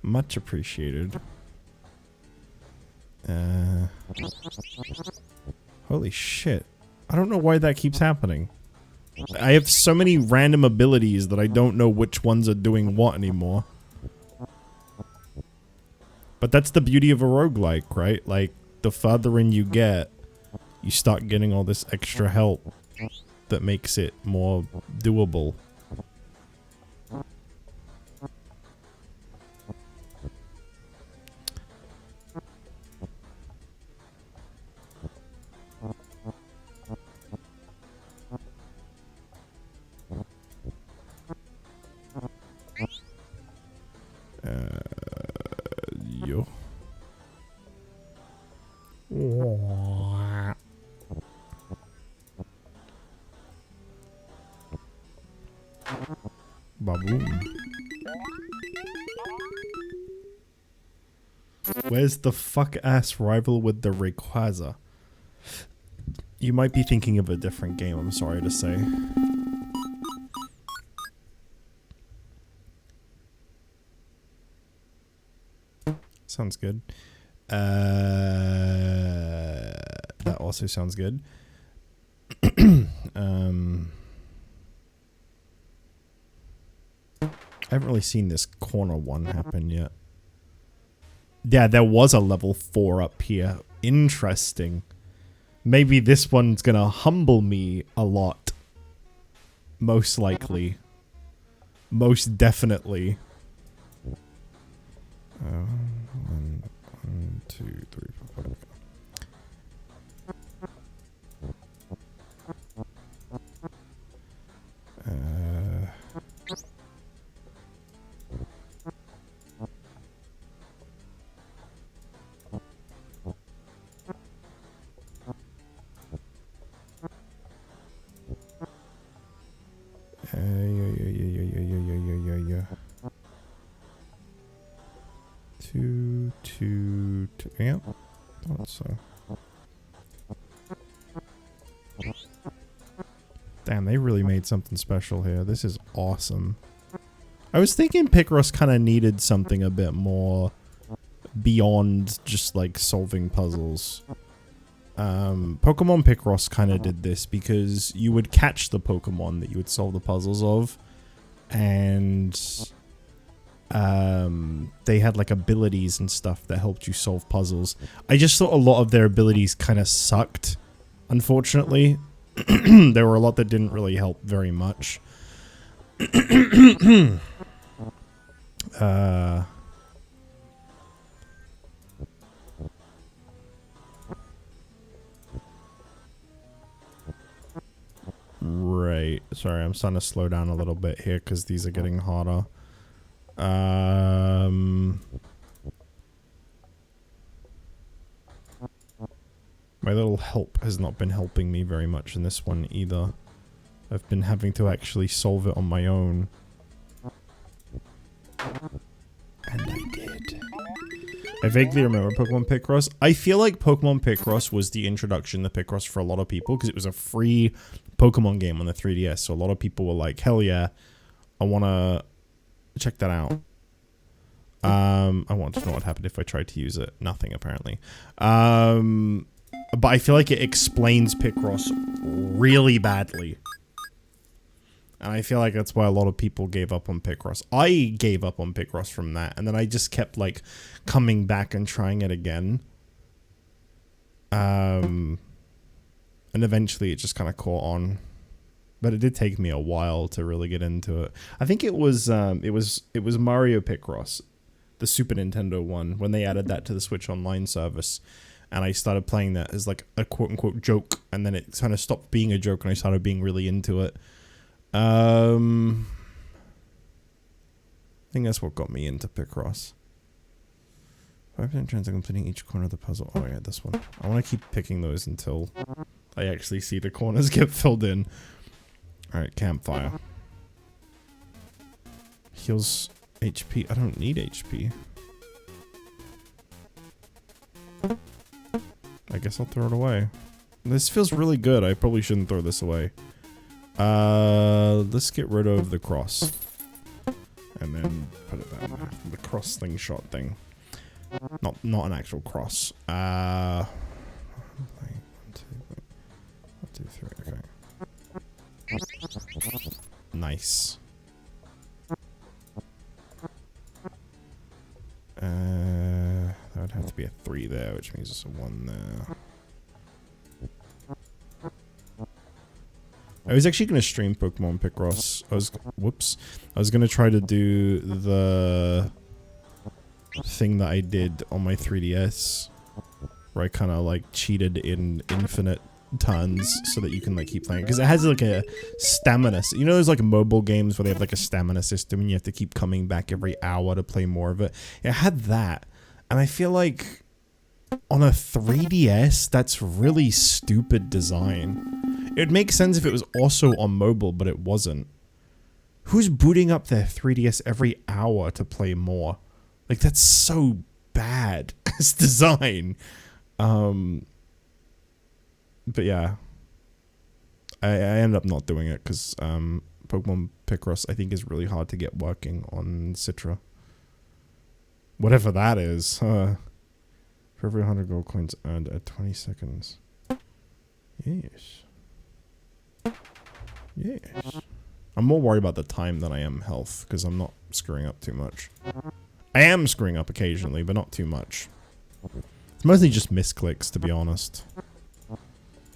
Much appreciated. Holy shit. I don't know why that keeps happening. I have so many random abilities that I don't know which ones are doing what anymore. But that's the beauty of a roguelike, right? Like, the further in you get, you start getting all this extra help that makes it more doable. Yo. Baboom. Where's the fuck-ass rival with the Rayquaza? You might be thinking of a different game, I'm sorry to say. Sounds good. That also sounds good. I haven't really seen this corner one happen yet. Yeah, there was a level 4 up here. Interesting. Maybe this one's gonna humble me a lot. Most likely. Most definitely. 1, 2, 3, 4, 5. Yeah. 2, 2, 2. Yep. Thought so. Damn, they really made something special here. This is awesome. I was thinking Picross kind of needed something a bit more beyond just like solving puzzles. Pokemon Picross kind of did this because you would catch the Pokemon that you would solve the puzzles of, and they had like abilities and stuff that helped you solve puzzles. I just thought a lot of their abilities kind of sucked, unfortunately. There were a lot that didn't really help very much. Right. Sorry, I'm starting to slow down a little bit here because these are getting harder. My little help has not been helping me very much in this one either. I've been having to actually solve it on my own. And I did. I vaguely remember Pokemon Picross. I feel like Pokemon Picross was the introduction to Picross for a lot of people because it was a free Pokemon game on the 3DS. So a lot of people were like, hell yeah, I want to check that out. I want to know what happened if I tried to use it. Nothing, apparently. But I feel like it explains Picross really badly. And I feel like that's why a lot of people gave up on Picross. I gave up on Picross from that, and then I just kept, like, coming back and trying it again. And eventually it just kind of caught on. But it did take me a while to really get into it. I think it was Mario Picross, the Super Nintendo one, when they added that to the Switch Online service. And I started playing that as, like, a quote-unquote joke, and then it kind of stopped being a joke, and I started being really into it. I think that's what got me into Picross. 5% chance of completing each corner of the puzzle. Oh yeah, this one. I want to keep picking those until I actually see the corners get filled in. Alright, campfire. Heals HP. I don't need HP. I guess I'll throw it away. This feels really good. I probably shouldn't throw this away. Let's get rid of the cross. And then put it down there. The cross slingshot thing. Not an actual cross. 1, 2, 3, okay. Nice. be a 3 there, which means it's a 1 there. I was actually going to stream Pokemon Picross. I was going to try to do the thing that I did on my 3DS, where I kind of like cheated in infinite tons so that you can like keep playing, because it has like a stamina. You know, there's like mobile games where they have like a stamina system and you have to keep coming back every hour to play more of it. It had that, and I feel like on a 3DS, that's really stupid design. It would make sense if it was also on mobile, but it wasn't. Who's booting up their 3DS every hour to play more? Like, that's so bad as design. But yeah. I ended up not doing it because Pokemon Picross, I think, is really hard to get working on Citra. Whatever that is. For every 100 gold coins earned at 20 seconds. Yes. Yes. I'm more worried about the time than I am health, because I'm not screwing up too much. I am screwing up occasionally, but not too much. It's mostly just misclicks, to be honest.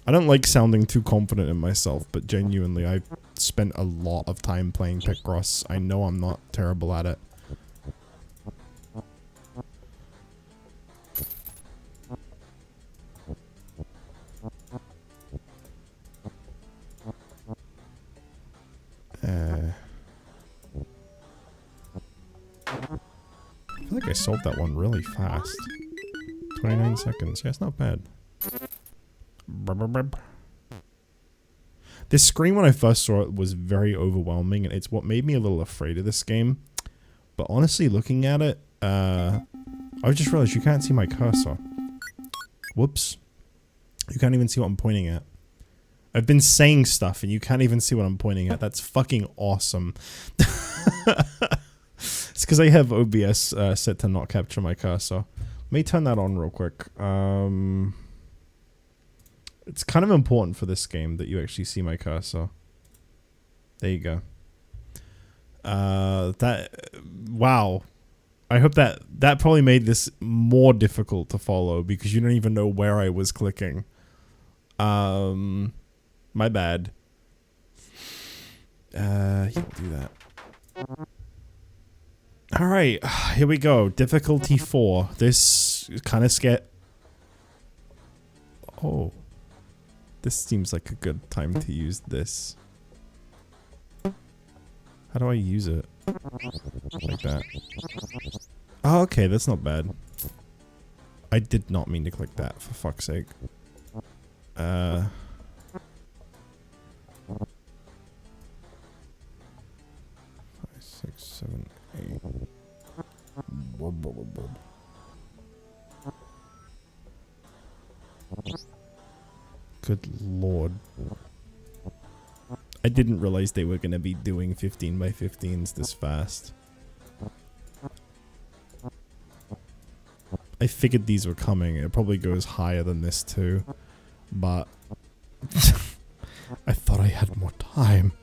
I don't like sounding too confident in myself, but genuinely, I've spent a lot of time playing Picross. I know I'm not terrible at it. I feel like I solved that one really fast. 29 seconds. Yeah, it's not bad. This screen, when I first saw it, was very overwhelming, and it's what made me a little afraid of this game. But honestly, looking at it, I just realized you can't see my cursor. Whoops. You can't even see what I'm pointing at. I've been saying stuff, and you can't even see what I'm pointing at. That's fucking awesome. It's because I have OBS set to not capture my cursor. Let me turn that on real quick. It's kind of important for this game that you actually see my cursor. There you go. Wow. I hope that probably made this more difficult to follow because you don't even know where I was clicking. My bad. Yeah, we'll do that. Alright, here we go. Difficulty 4. This kind of scared. Oh. This seems like a good time to use this. How do I use it? Like that. Oh, okay, that's not bad. I did not mean to click that, for fuck's sake. 5, 6, 7, 8. Good lord. I didn't realize they were going to be doing 15 by 15s this fast. I figured these were coming. It probably goes higher than this too. But I thought I had more time.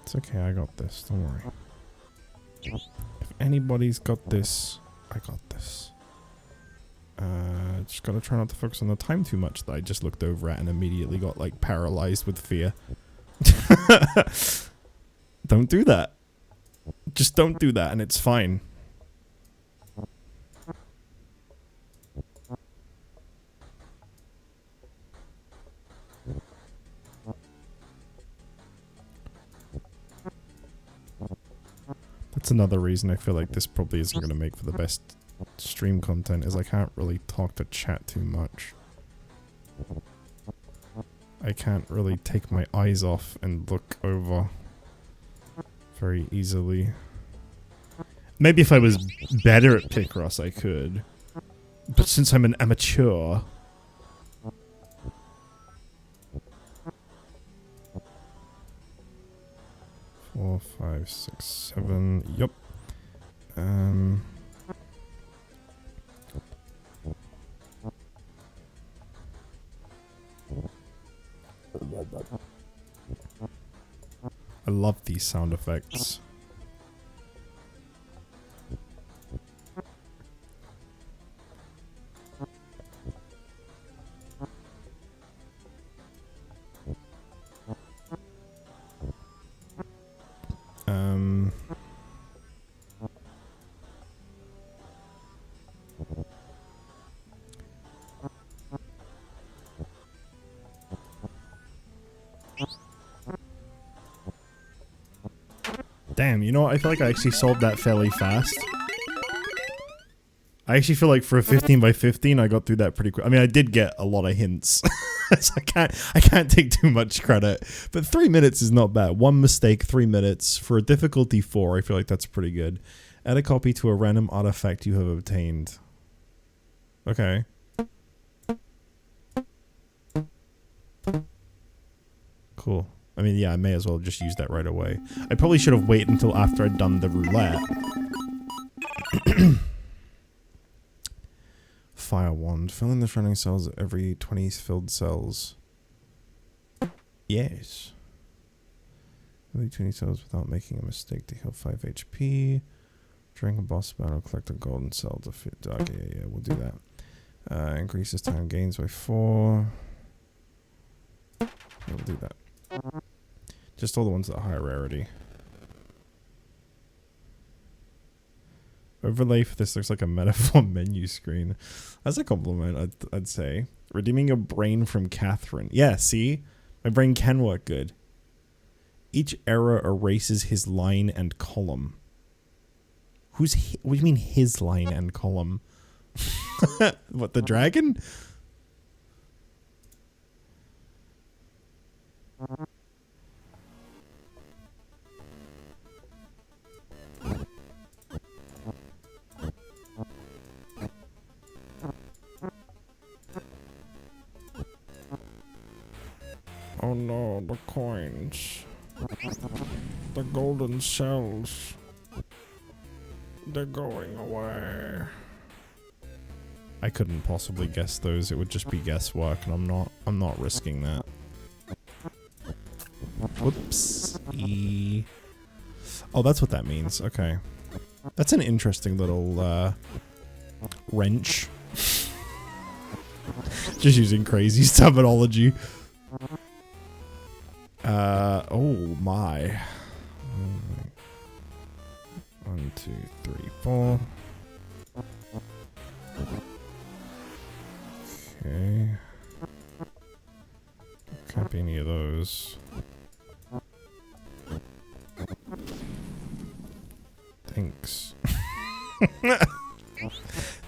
It's okay, I got this, don't worry. If anybody's got this, I got this. Just gotta try not to focus on the time too much that I just looked over at and immediately got like paralyzed with fear. Don't do that. Just don't do that and it's fine. That's another reason I feel like this probably isn't going to make for the best stream content, is I can't really talk to chat too much. I can't really take my eyes off and look over very easily. Maybe if I was better at Picross I could, but since I'm an amateur... 4, 5, 6, 7. Yup. I love these sound effects. Damn, you know what? I feel like I actually solved that fairly fast. I actually feel like for a 15 by 15, I got through that pretty quick. I mean, I did get a lot of hints. So I can't take too much credit. But 3 minutes is not bad. One mistake, 3 minutes. For a difficulty 4, I feel like that's pretty good. Add a copy to a random artifact you have obtained. Okay. Cool. I mean, yeah, I may as well just use that right away. I probably should have waited until after I'd done the roulette. Fire wand. Filling the surrounding cells every 20 filled cells. Yes. Every 20 cells without making a mistake to heal 5 HP. During a boss battle, collect a golden cell to fit. Okay, yeah, we'll do that. Increases time gains by 4. Yeah, we'll do that. Just all the ones that are higher rarity. Overlay for this looks like a metaphor menu screen. That's a compliment, I'd say. Redeeming your brain from Catherine. Yeah, see? My brain can work good. Each error erases his line and column. What do you mean his line and column? What, the dragon? Oh no, the coins. The golden cells. They're going away. I couldn't possibly guess those. It would just be guesswork, and I'm not risking that. Whoops. Oh, that's what that means. Okay. That's an interesting little wrench. Just using crazy terminology. Oh my. 1, 2, 3, 4. Okay. Can't be any of those. Thanks.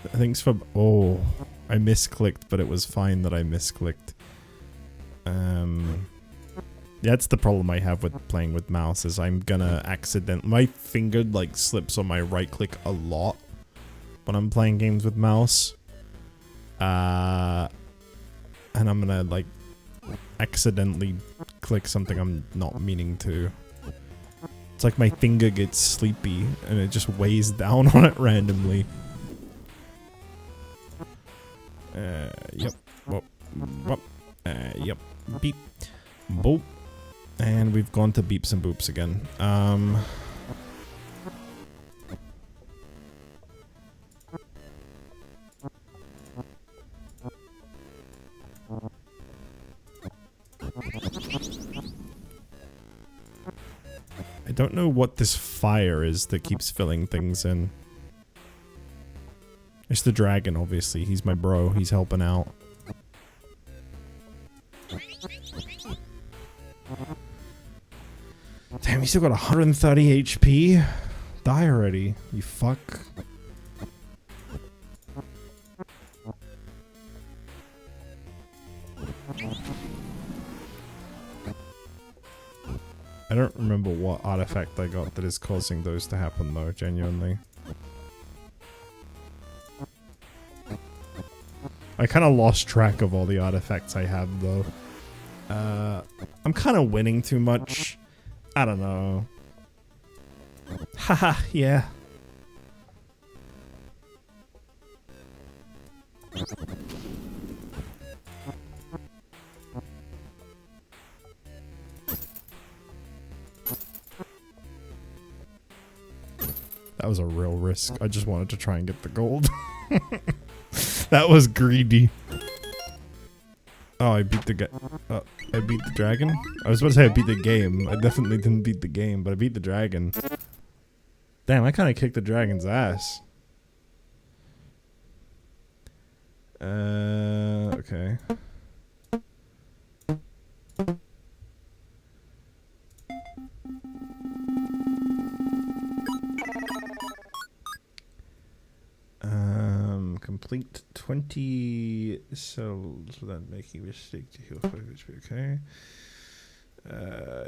Thanks for... Oh, I misclicked, but it was fine that I misclicked. That's the problem I have with playing with mouse, is I'm gonna my finger like slips on my right click a lot when I'm playing games with mouse. And I'm gonna like accidentally click something I'm not meaning to. It's like my finger gets sleepy and it just weighs down on it randomly. Yep. Whoop. Whoop. Yep. Beep. Boop. And we've gone to beeps and boops again. I don't know what this fire is that keeps filling things in. It's the dragon, obviously. He's my bro. He's helping out. Damn, you still got 130 HP? Die already, you fuck. I don't remember what artifact I got that is causing those to happen though, genuinely. I kind of lost track of all the artifacts I have though. I'm kind of winning too much. I don't know. Haha, yeah. That was a real risk. I just wanted to try and get the gold. That was greedy. Oh, I beat the I beat the dragon? I was about to say I beat the game. I definitely didn't beat the game, but I beat the dragon. Damn, I kind of kicked the dragon's ass. Okay. Complete 20 cells without making a mistake to heal 5 HP. Okay.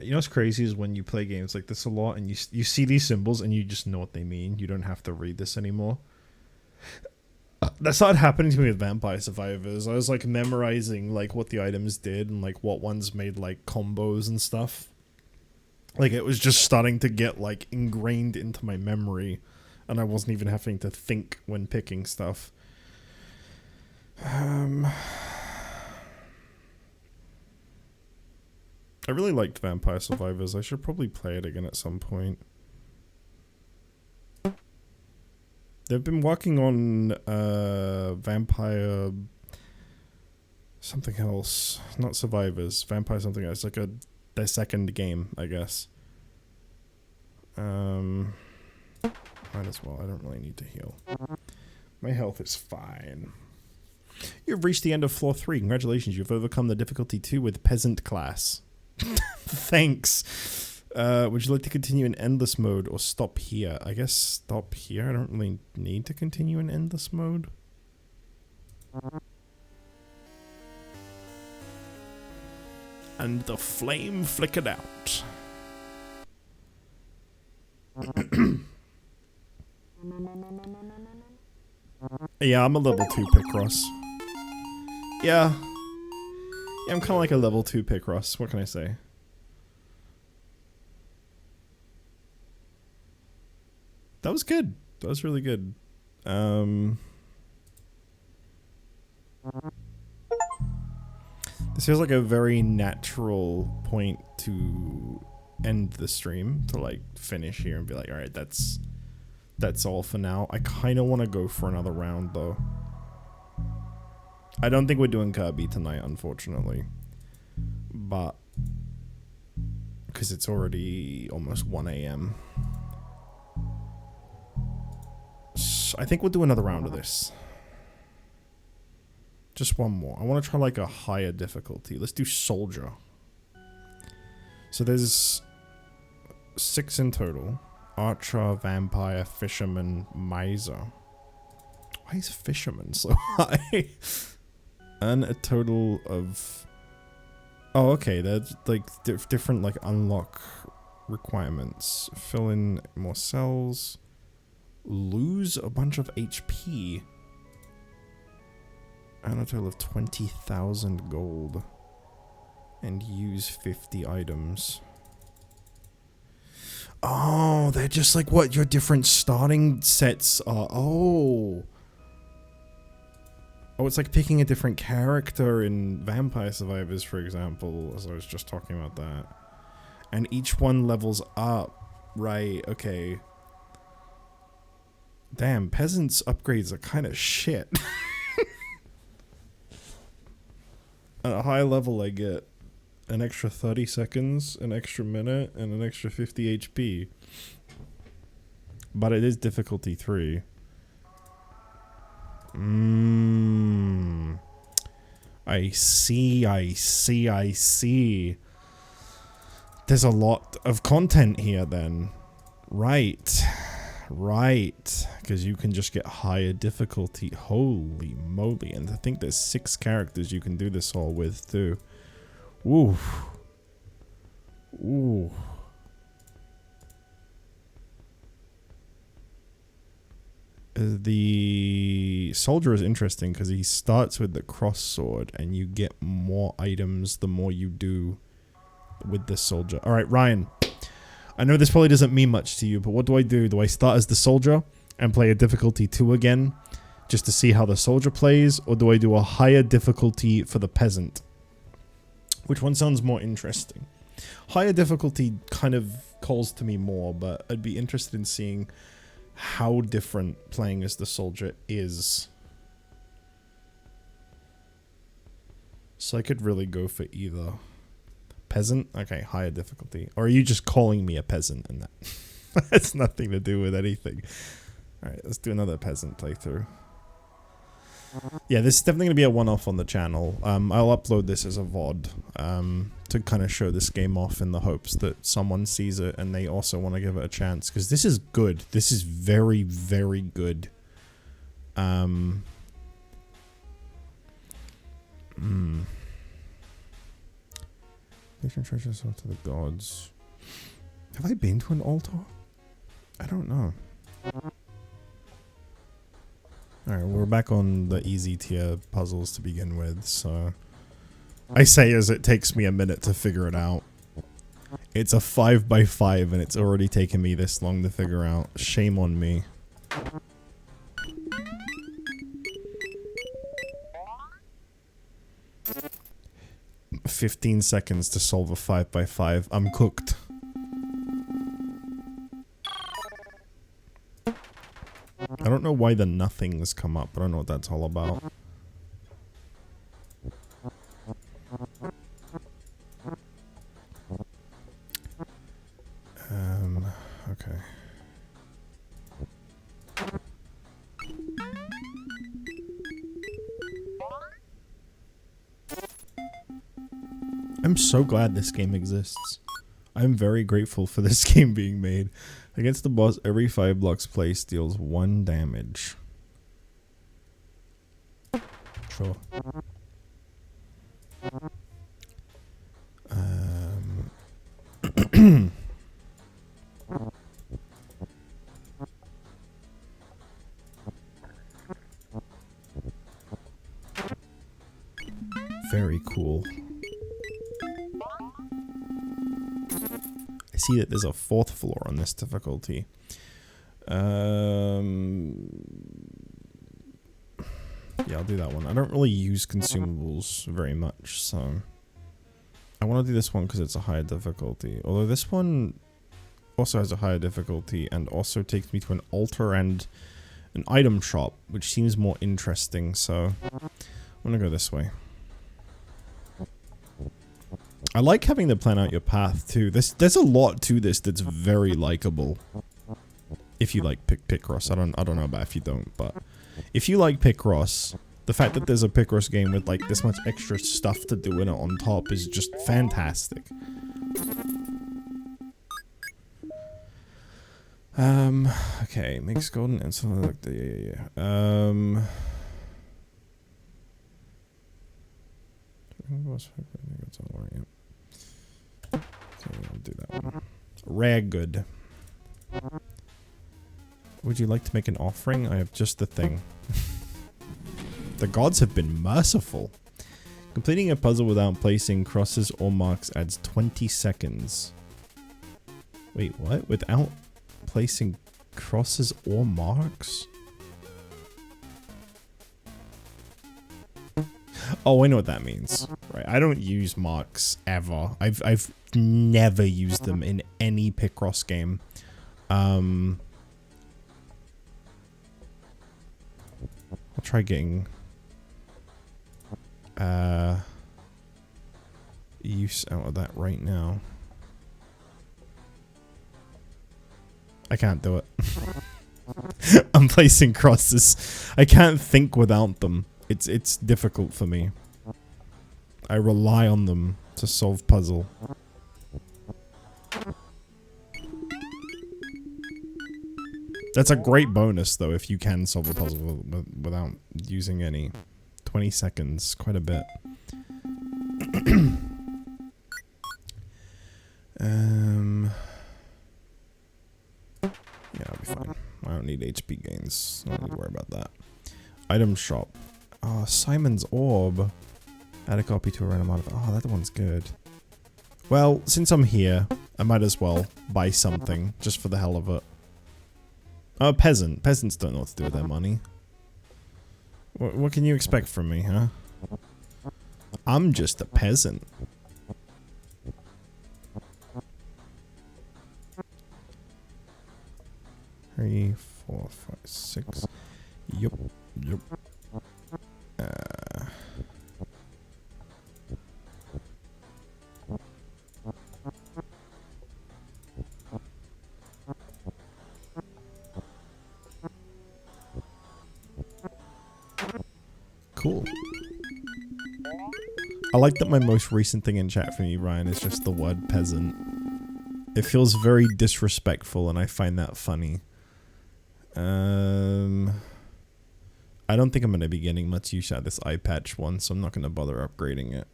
You know what's crazy is when you play games like this a lot and you see these symbols and you just know what they mean. You don't have to read this anymore. That started happening to me with Vampire Survivors. I was like memorizing like what the items did and like what ones made like combos and stuff. Like it was just starting to get like ingrained into my memory and I wasn't even having to think when picking stuff. I really liked Vampire Survivors. I should probably play it again at some point. They've been working on Vampire something else. Not Survivors. Vampire something else. Like their second game, I guess. Might as well. I don't really need to heal. My health is fine. You've reached the end of floor 3. Congratulations, you've overcome the difficulty 2 with Peasant class. Thanks. Would you like to continue in endless mode or stop here? I guess stop here. I don't really need to continue in endless mode. And the flame flickered out. Yeah, I'm a level 2 Picross. Yeah, I'm kind of like a level 2 Picross. What can I say? That was good. That was really good. This feels like a very natural point to end the stream, to like finish here and be like, all right, that's all for now. I kind of want to go for another round though. I don't think we're doing Kirby tonight, unfortunately. But because it's already almost 1 AM. So I think we'll do another round of this. Just one more. I want to try like a higher difficulty. Let's do Soldier. So there's 6 in total. Archer, Vampire, Fisherman, Miser. Why is Fisherman so high? And a total of... Oh, okay. There's like different like unlock requirements. Fill in more cells. Lose a bunch of HP. And a total of 20,000 gold. And use 50 items. Oh, they're just like what your different starting sets are. Oh. Oh, it's like picking a different character in Vampire Survivors, for example, as I was just talking about that. And each one levels up. Right, okay. Damn, Peasants upgrades are kind of shit. At a high level, I get an extra 30 seconds, an extra minute, and an extra 50 HP. But it is difficulty 3. I see. There's a lot of content here then. Right. Because you can just get higher difficulty. Holy moly. And I think there's 6 characters you can do this all with too. Ooh. The soldier is interesting because he starts with the cross sword and you get more items the more you do with the soldier. Alright, Ryan. I know this probably doesn't mean much to you, but what do I do? Do I start as the soldier and play a difficulty 2 again, just to see how the soldier plays, or do I do a higher difficulty for the peasant? Which one sounds more interesting? Higher difficulty kind of calls to me more, but I'd be interested in seeing how different playing as the soldier is. So I could really go for either. Peasant? Okay, higher difficulty. Or are you just calling me a peasant and that? That's nothing to do with anything. Alright, let's do another peasant playthrough. Yeah, this is definitely going to be a one-off on the channel. I'll upload this as a VOD to kind of show this game off in the hopes that someone sees it and they also want to give it a chance. Because this is good. This is very, very good. Patron treasure yourself to the gods. Have I been to an altar? I don't know. Alright, we're back on the easy tier puzzles to begin with, so... I say as it takes me a minute to figure it out. It's a 5x5 and it's already taken me this long to figure out. Shame on me. "15 seconds to solve a 5x5. I'm cooked." I don't know why the nothings come up. I don't know what that's all about. Okay. I'm so glad this game exists. I'm very grateful for this game being made. Against the boss, every 5 blocks placed deals 1 damage. Sure. Very cool. I see that there's a 4th floor on this difficulty. Yeah, I'll do that one. I don't really use consumables very much, so... I want to do this one because it's a higher difficulty. Although this one also has a higher difficulty and also takes me to an altar and an item shop, which seems more interesting, so... I'm gonna go this way. I like having to plan out your path too. There's a lot to this that's very likable. If you like Picross, I don't know about if you don't, but if you like Picross, the fact that there's a Picross game with like this much extra stuff to do in it on top is just fantastic. Okay, makes golden and something like the yeah. Okay, I'll do that one. Rare good. Would you like to make an offering? I have just the thing. The gods have been merciful. Completing a puzzle without placing crosses or marks adds 20 seconds. Wait, what? Without placing crosses or marks? Oh, I know what that means. Right, I don't use marks ever. I've never used them in any Picross game. I'll try getting use out of that right now. I can't do it. I'm placing crosses. I can't think without them. It's difficult for me. I rely on them to solve puzzle. That's a great bonus though if you can solve a puzzle without using any. 20 seconds, quite a bit. Yeah, I'll be fine. I don't need HP gains. I don't need to worry about that. Item shop. Oh, Simon's Orb. Add a copy to a random modifier. Oh, that one's good. Well, since I'm here, I might as well buy something, just for the hell of it. Oh, a peasant. Peasants don't know what to do with their money. What can you expect from me, huh? I'm just a peasant. 3, 4, 5, 6. Yup. Yup. Cool. I like that my most recent thing in chat for you, Ryan, is just the word peasant. It feels very disrespectful, and I find that funny. I don't think I'm going to be getting much use out of this eye patch one, so I'm not going to bother upgrading it.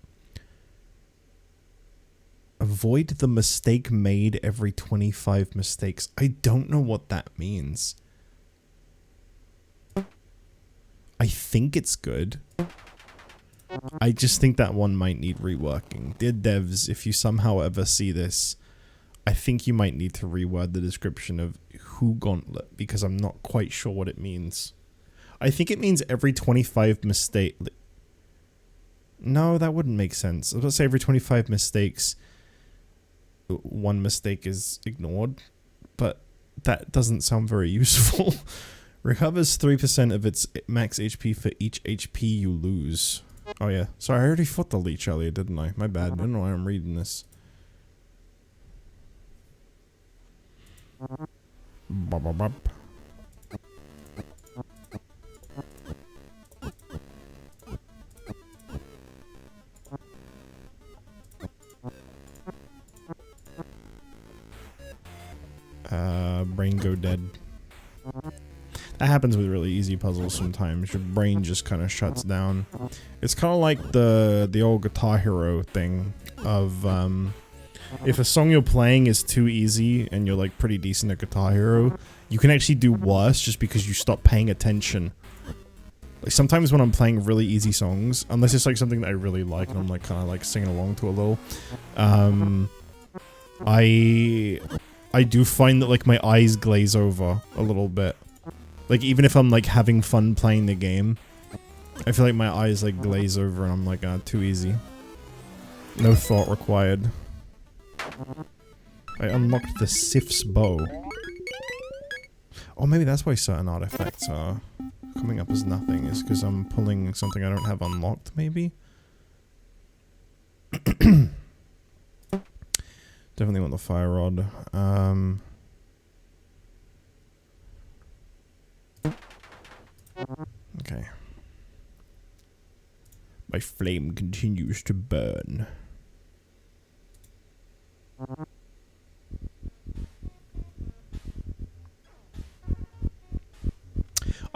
Avoid the mistake made every 25 mistakes. I don't know what that means. I think it's good. I just think that one might need reworking. Dear devs, if you somehow ever see this, I think you might need to reword the description of Who Gauntlet, because I'm not quite sure what it means. I think it means every 25 mistake. No, that wouldn't make sense. I was going to say every 25 mistakes, one mistake is ignored, but that doesn't sound very useful. Recovers 3% of its max HP for each HP you lose. Oh yeah. Sorry, I already fought the leech earlier, didn't I? My bad. I don't know why I'm reading this. Bop, bop, bop. Brain go dead. That happens with really easy puzzles sometimes. Your brain just kind of shuts down. It's kind of like the old Guitar Hero thing of if a song you're playing is too easy and you're like pretty decent at Guitar Hero, you can actually do worse just because you stop paying attention. Like sometimes when I'm playing really easy songs, unless it's like something that I really like and I'm like kind of like singing along to a little, I do find that like my eyes glaze over a little bit. Like even if I'm like having fun playing the game, I feel like my eyes like glaze over and I'm like, too easy. No thought required. I unlocked the Sif's bow. Oh, maybe that's why certain artifacts are coming up as nothing, is because I'm pulling something I don't have unlocked, maybe? Definitely want the fire rod. Okay. My flame continues to burn.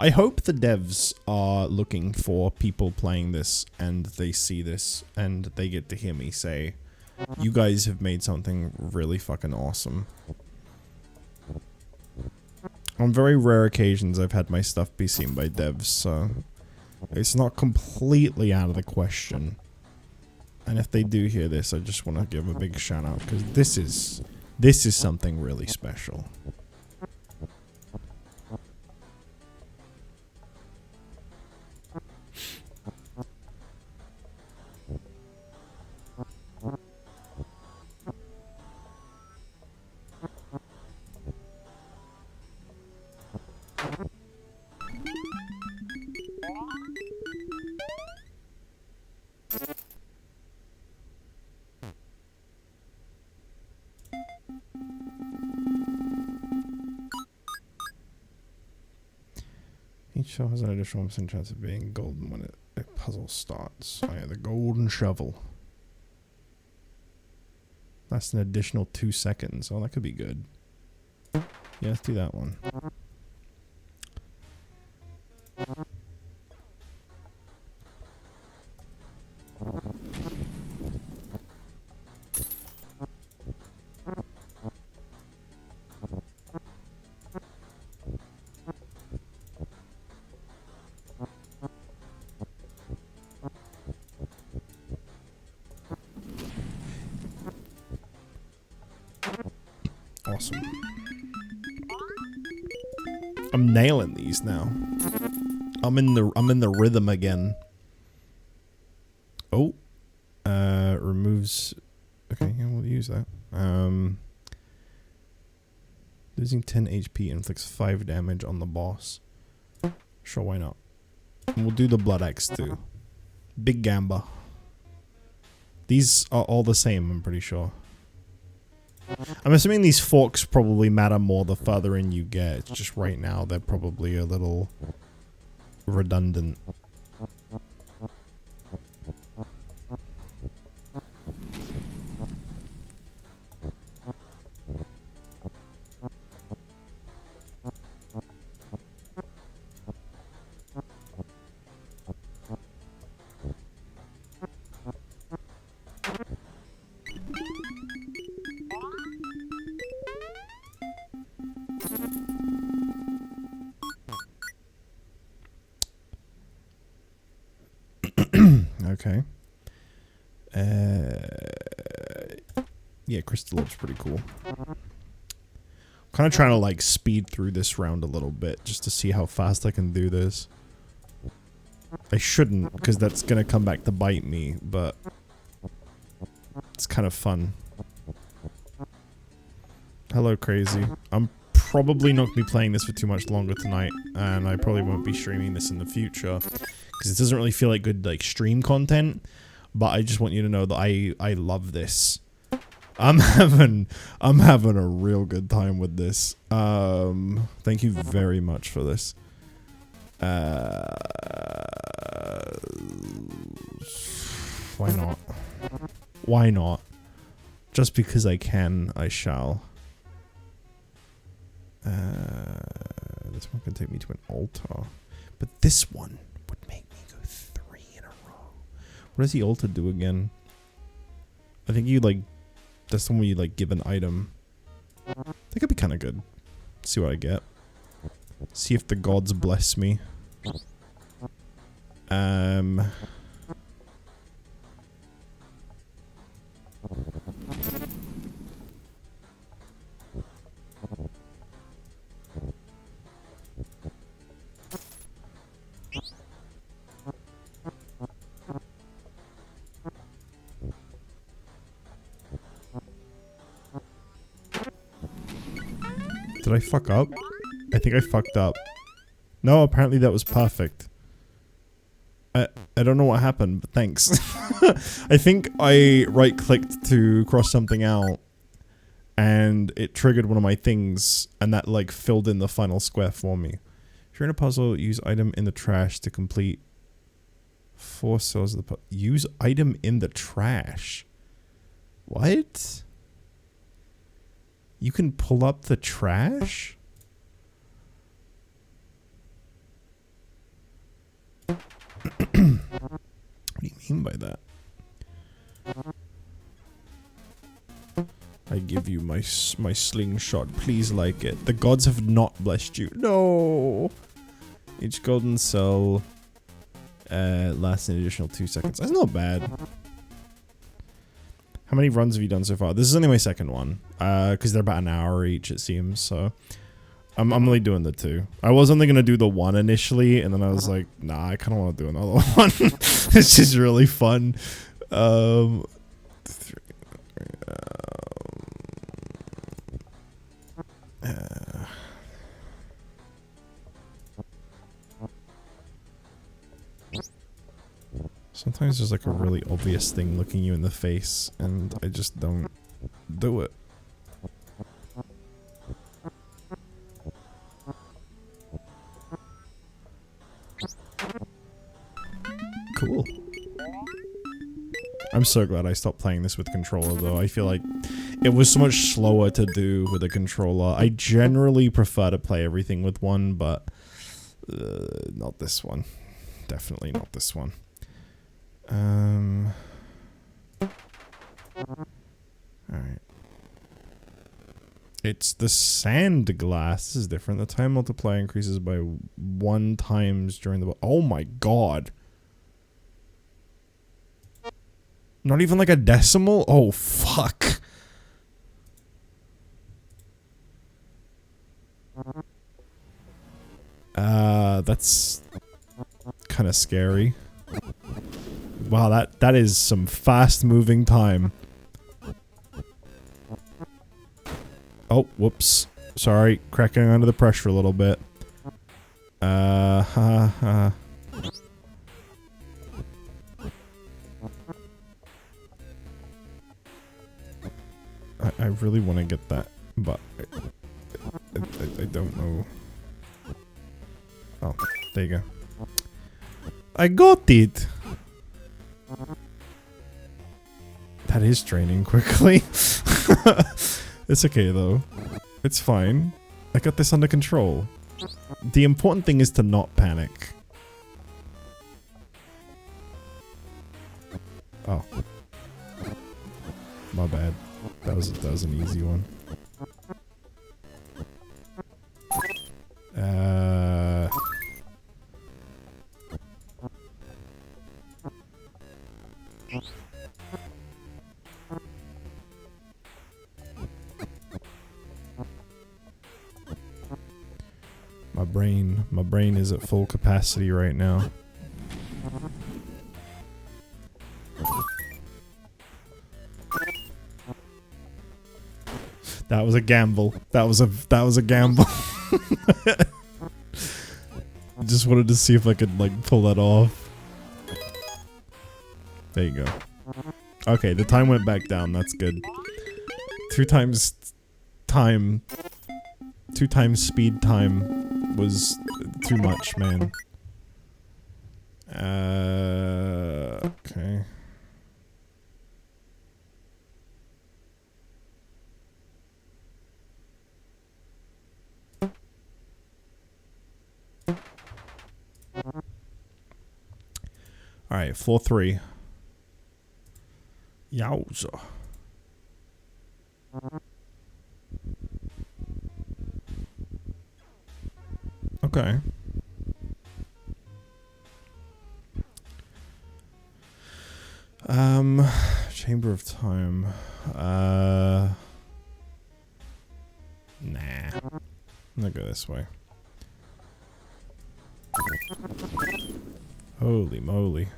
I hope the devs are looking for people playing this and they see this and they get to hear me say, you guys have made something really fucking awesome. On very rare occasions I've had my stuff be seen by devs, so it's not completely out of the question. And if they do hear this, I just want to give a big shout out, because this is something really special. Each shovel has an additional 1% chance of being golden when a puzzle starts. Oh yeah, the golden shovel. That's an additional 2 seconds. Oh, that could be good. Yeah, let's do that one. Awesome. I'm nailing these now. I'm in the rhythm again. Oh. Removes. Okay, yeah, we'll use that. Losing 10 HP inflicts 5 damage on the boss. Sure, why not? And we'll do the Blood Axe too. Big Gamba. These are all the same, I'm pretty sure. I'm assuming these forks probably matter more the further in you get. It's just right now they're probably a little redundant. Okay. Yeah, Crystal looks pretty cool. Kind of trying to like speed through this round a little bit just to see how fast I can do this. I shouldn't, because that's gonna come back to bite me, but it's kind of fun. Hello, Crazy. I'm probably not going to be playing this for too much longer tonight, and I probably won't be streaming this in the future, because it doesn't really feel like good like stream content, but I just want you to know that I love this. I'm having a real good time with this. Thank you very much for this. Why not? Why not? Just because I can, I shall. This one can take me to an altar. But this one would make me go 3 in a row. What does the altar do again? I think you like... That's the one where you like give an item. I think it'd be kind of good. See what I get. See if the gods bless me. Did I fuck up? I think I fucked up. No, apparently that was perfect. I don't know what happened, but thanks. I think I right-clicked to cross something out, and it triggered one of my things, and that like filled in the final square for me. If you're in a puzzle, use item in the trash to complete 4 cells of the puzzle. Use item in the trash. What? You can pull up the trash? What do you mean by that? I give you my slingshot. Please like it. The gods have not blessed you. No. Each golden cell lasts an additional 2 seconds. That's not bad. How many runs have you done so far? This is only my second one, because they're about an hour each, it seems, so I'm only doing the 2. I was only going to do the 1 initially, and then I was like, nah, I kind of want to do another one. It's just really fun. Sometimes there's like a really obvious thing looking you in the face, and I just don't do it. Cool. I'm so glad I stopped playing this with controller though. I feel like it was so much slower to do with a controller. I generally prefer to play everything with one, but not this one. Definitely not this one. Alright. It's the sand glass. This is different. The time multiplier increases by 1 times during the... Oh my god. Not even like a decimal? Oh, fuck. That's kind of scary. Wow, that is some fast-moving time. Oh, whoops. Sorry, cracking under the pressure a little bit. I really want to get that, but I don't know. Oh, there you go. I got it! That is draining quickly. It's okay though. It's fine. I got this under control. The important thing is to not panic. Oh. My bad. That was an easy one. My brain is at full capacity right now. That was a gamble. That was a gamble. Just wanted to see if I could like pull that off. There you go. Okay, the time went back down. That's good. 2 times speed time was too much, man. Okay. Alright, floor 3. Yowza. Okay. Chamber of Time. Nah. I'm gonna go this way. Holy moly.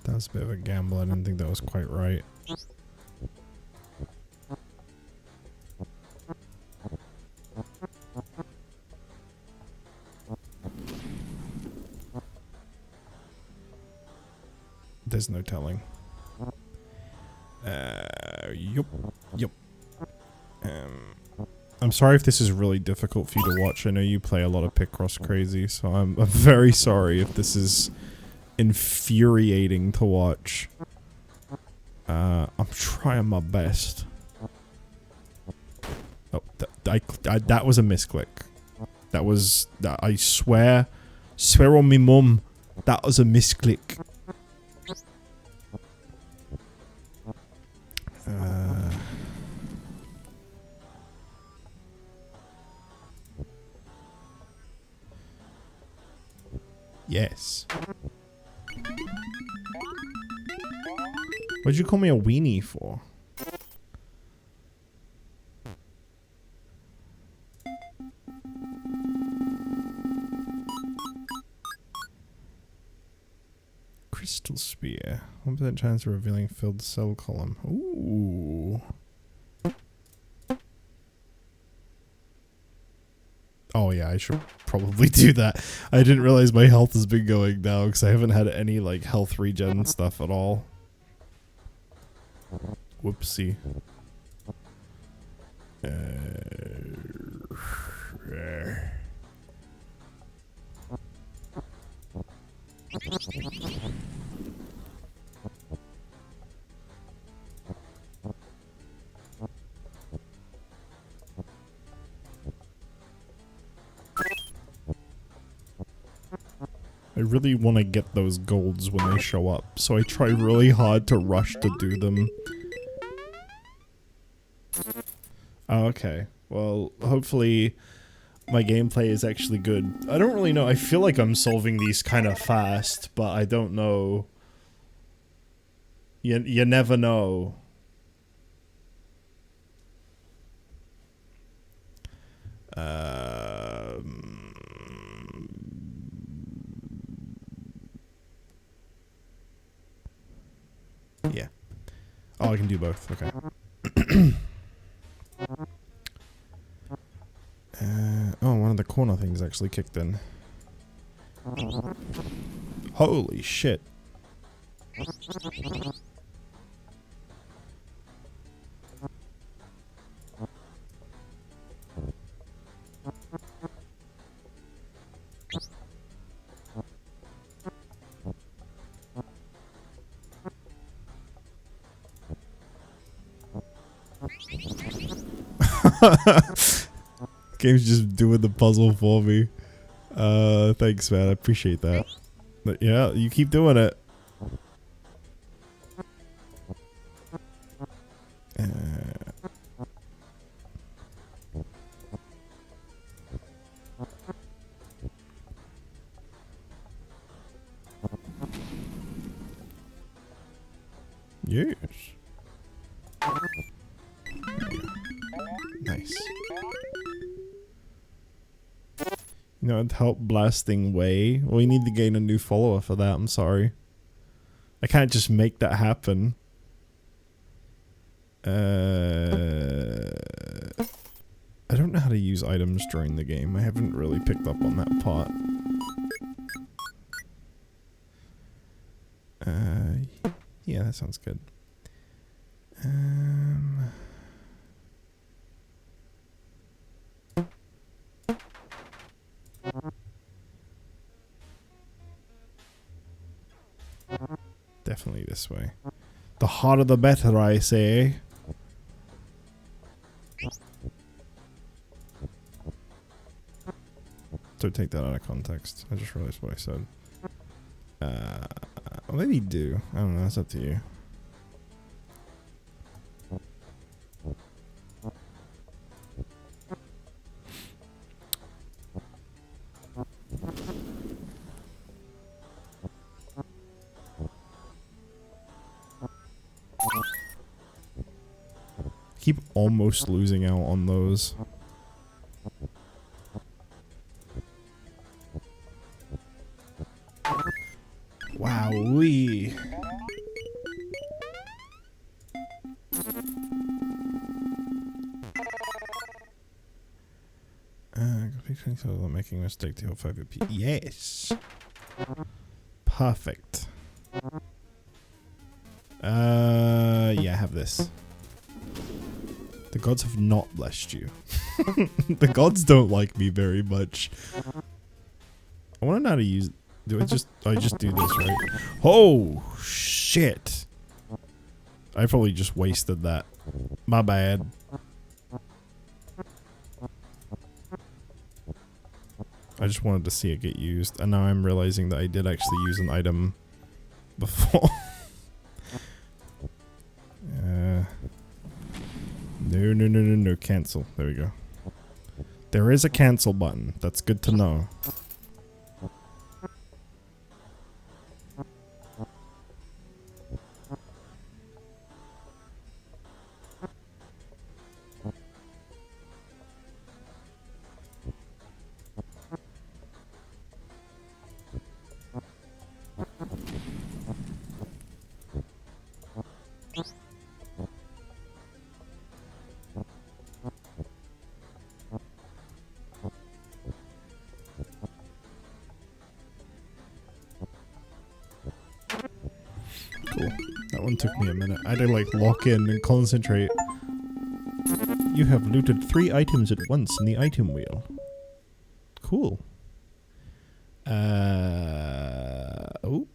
That was a bit of a gamble. I didn't think that was quite right. There's no telling. Yup. I'm sorry if this is really difficult for you to watch. I know you play a lot of Picross crazy, so I'm very sorry if this is infuriating to watch. I'm trying my best. Oh, that was a misclick. That was, I swear on me mum, that was a misclick. Yes. What'd you call me a weenie for? Crystal Spear. 1% chance of revealing filled cell column. Ooh. Oh yeah, I should probably do that. I didn't realize my health has been going down because I haven't had any like health regen stuff at all. Whoopsie. I really want to get those golds when they show up, so I try really hard to rush to do them. Oh, okay. Well, hopefully my gameplay is actually good. I don't really know. I feel like I'm solving these kind of fast, but I don't know. You never know. Yeah. Oh, I can do both. Okay. Oh, one of the corner things actually kicked in. Holy shit. Game's just doing the puzzle for me. Thanks, man. I appreciate that. But yeah, you keep doing it. Yes. Nice. You know, it'd help blasting way. Well, you need to gain a new follower for that. I'm sorry. I can't just make that happen. I don't know how to use items during the game. I haven't really picked up on that part. Yeah, that sounds good. Definitely this way. The harder the better, I say. Don't take that out of context. I just realized what I said. Well, maybe do. I don't know. It's up to you. Keep almost losing out on those. Wowee. So I'm making a mistake to 5 AP. Yes. Perfect. Yeah, have this. The gods have not blessed you. The gods don't like me very much. I want to know how to use. I just do this, right? Oh shit! I probably just wasted that. My bad. I just wanted to see it get used, and now I'm realizing that I did actually use an item before. No, cancel. There we go. There is a cancel button. That's good to know. Cool. That one took me a minute. I had to like lock in and concentrate. You have looted 3 items at once in the item wheel. Cool. Oh.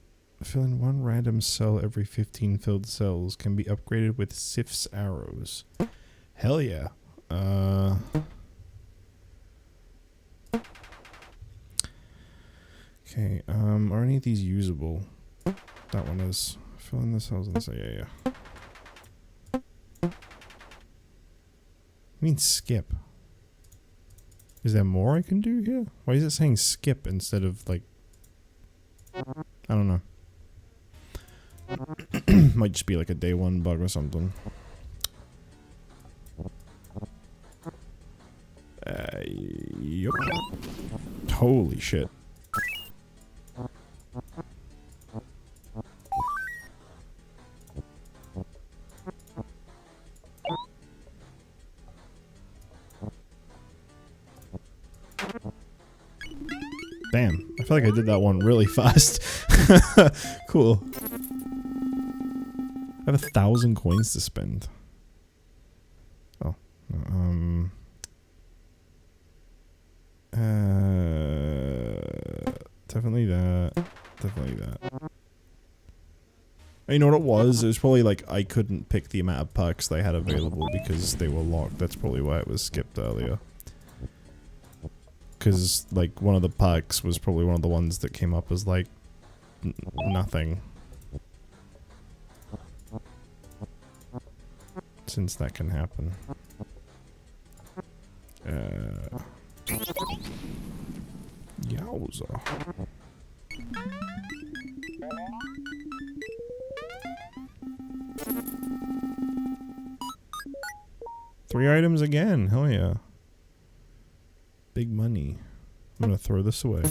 Fill in 1 random cell every 15 filled cells. Can be upgraded with Sif's arrows. Hell yeah. Okay, are any of these usable? That one is. Fill in the cells and say, yeah. I mean skip. Is there more I can do here? Why is it saying skip instead of like... I don't know. Might just be like a day 1 bug or something. Yup. Holy shit. Damn, I feel like I did that one really fast. Cool. I have 1,000 coins to spend. Oh. Definitely that. Definitely that. You know what it was? It was probably like I couldn't pick the amount of perks they had available because they were locked. That's probably why it was skipped earlier. Because, like, one of the perks was probably one of the ones that came up as, like, nothing. Since that can happen. Yowza. Three items again, hell yeah. Big money. I'm gonna throw this away.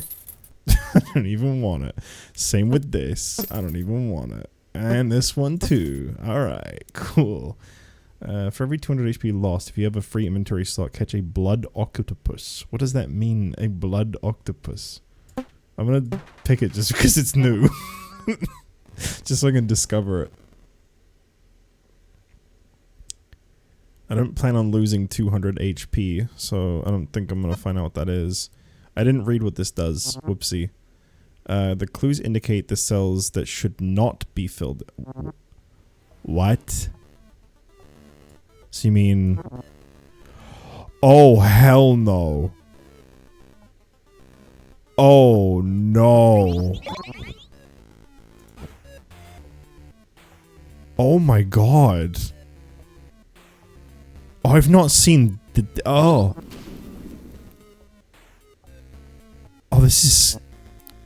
I don't even want it. Same with this. I don't even want it. And this one too. Alright, cool. For every 200 HP lost, if you have a free inventory slot, catch a blood octopus. What does that mean, a blood octopus? I'm gonna pick it just because it's new. Just so I can discover it. I don't plan on losing 200 HP, so I don't think I'm gonna find out what that is. I didn't read what this does. Whoopsie. The clues indicate the cells that should not be filled. What? So you mean... Oh, hell no. Oh, no. Oh my god. Oh, I've not seen the... Oh. Oh, this is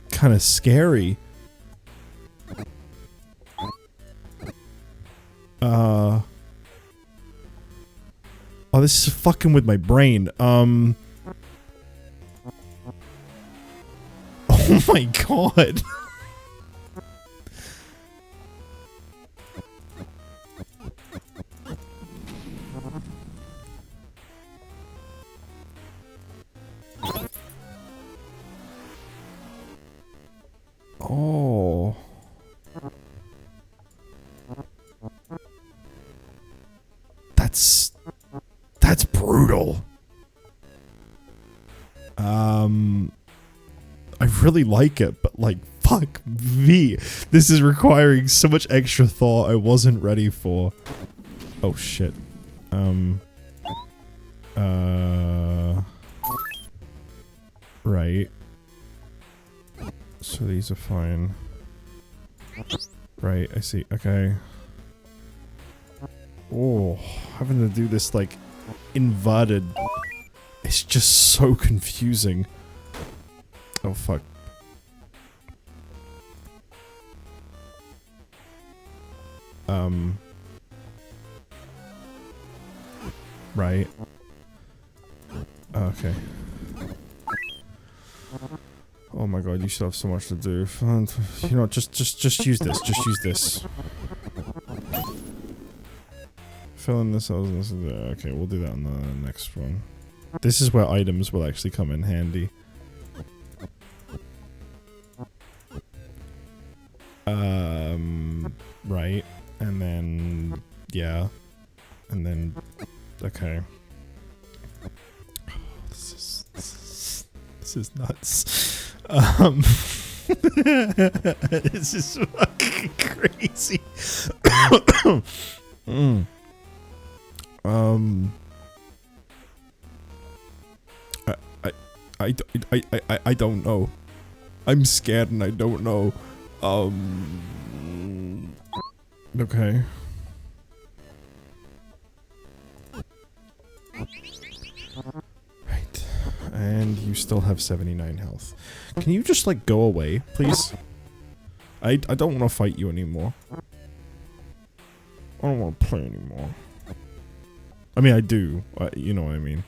kind of scary. Oh, this is fucking with my brain. Oh my god. Oh. That's brutal. I really like it, but like, fuck me. This is requiring so much extra thought I wasn't ready for. Oh shit. Right. So these are fine. Right, I see. Okay. Oh, having to do this, like, inverted. It's just so confusing. Oh, fuck. Right. Okay. Oh my god, you still have so much to do. You know, just use this. Just use this. Fill in this. Okay, we'll do that on the next one. This is where items will actually come in handy. Right. And then, yeah. And then, okay. This is nuts. This is fucking crazy. I don't know. I'm scared and I don't know. Okay. Right. And you still have 79 health. Can you just, like, go away, please? I don't want to fight you anymore. I don't want to play anymore. I mean, I do. You know what I mean.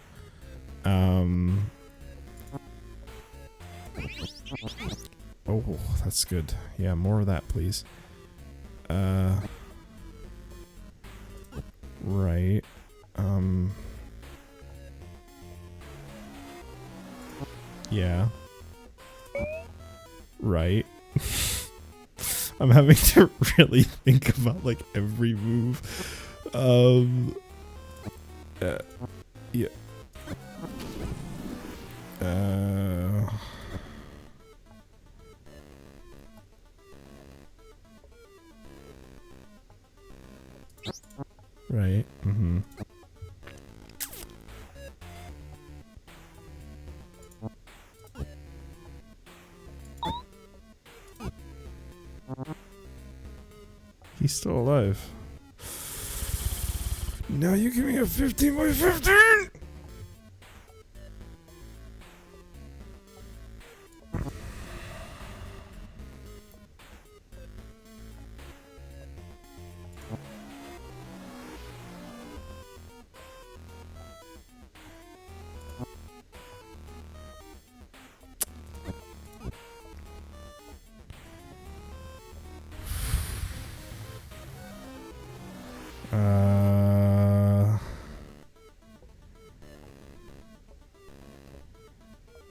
Oh, that's good. Yeah, more of that, please. Right. Yeah. Right. I'm having to really think about like every move. Yeah. Right. Mm-hmm. He's still alive. Now you give me a 15 by 15!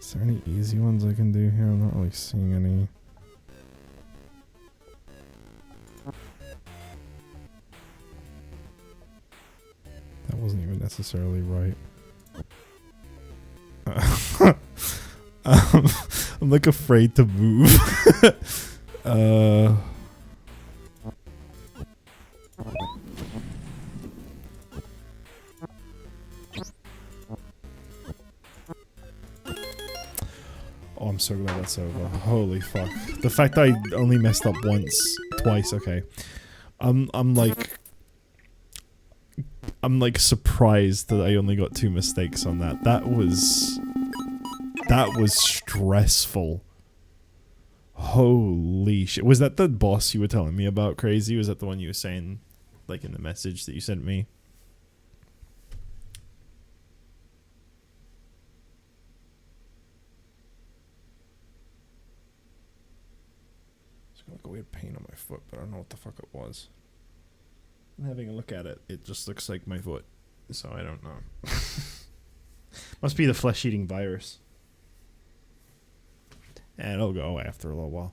Is there any easy ones I can do here? I'm not really seeing any. That wasn't even necessarily right. I'm like afraid to move. Oh, I'm so glad that's over. Holy fuck. The fact that I only messed up twice, okay. I'm like surprised that I only got 2 mistakes on that. That was stressful. Holy shit. Was that the boss you were telling me about, Crazy? Was that the one you were saying, like, in the message that you sent me? It's got like a weird pain on my foot, but I don't know what the fuck it was. I'm having a look at it. It just looks like my foot, so I don't know. Must be the flesh-eating virus. And it'll go away after a little while.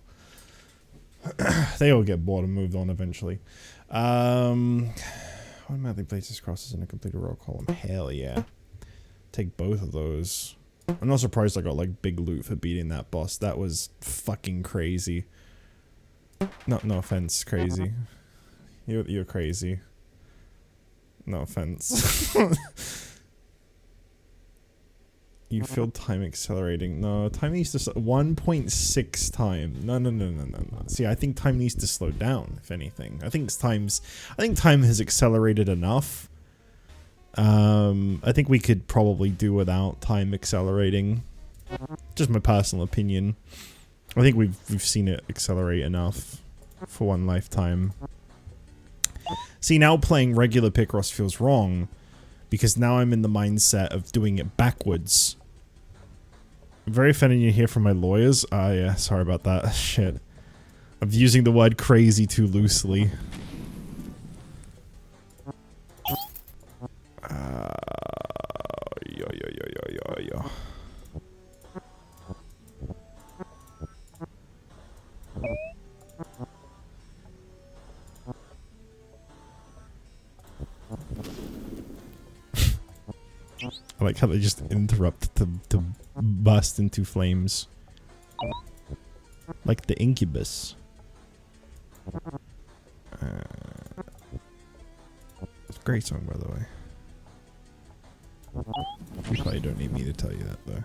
They all get bored and moved on eventually. Automatically places crosses in a complete row column. Hell yeah. Take both of those. I'm not surprised I got like big loot for beating that boss. That was fucking crazy. No offense, crazy. You're crazy. No offense. You feel time accelerating. No, time needs to 1.6 time. No. See, I think time needs to slow down, if anything. I think time has accelerated enough. I think we could probably do without time accelerating. Just my personal opinion. I think we've seen it accelerate enough for one lifetime. See, now playing regular Picross feels wrong because now I'm in the mindset of doing it backwards. I'm very offended you hear from my lawyers. Yeah, sorry about that. Shit. I'm using the word crazy too loosely. Yo. I like how they just interrupt to burst into flames. Like the Incubus. It's a great song, by the way. You probably don't need me to tell you that, though.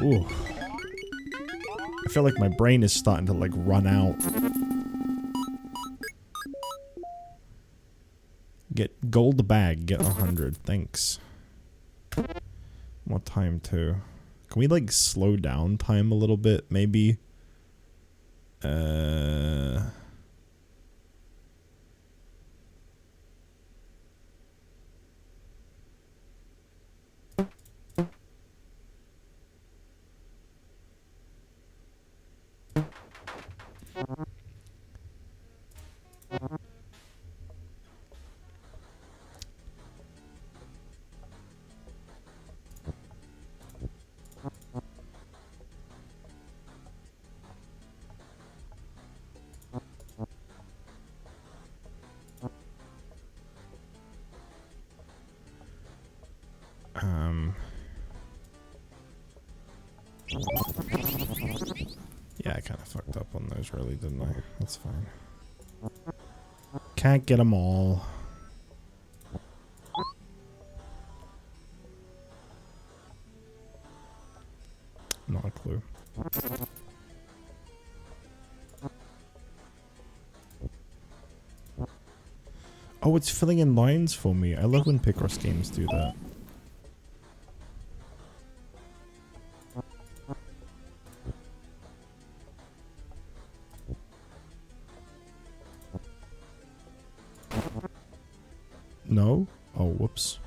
Ooh. I feel like my brain is starting to, like, run out. Get gold bag, get 100, thanks. More time too. Can we like slow down time a little bit, maybe? Yeah, I kind of fucked up on those, really, didn't I? That's fine. Can't get them all. Not a clue. Oh, it's filling in lines for me. I love when Picross games do that. No? Oh, whoops.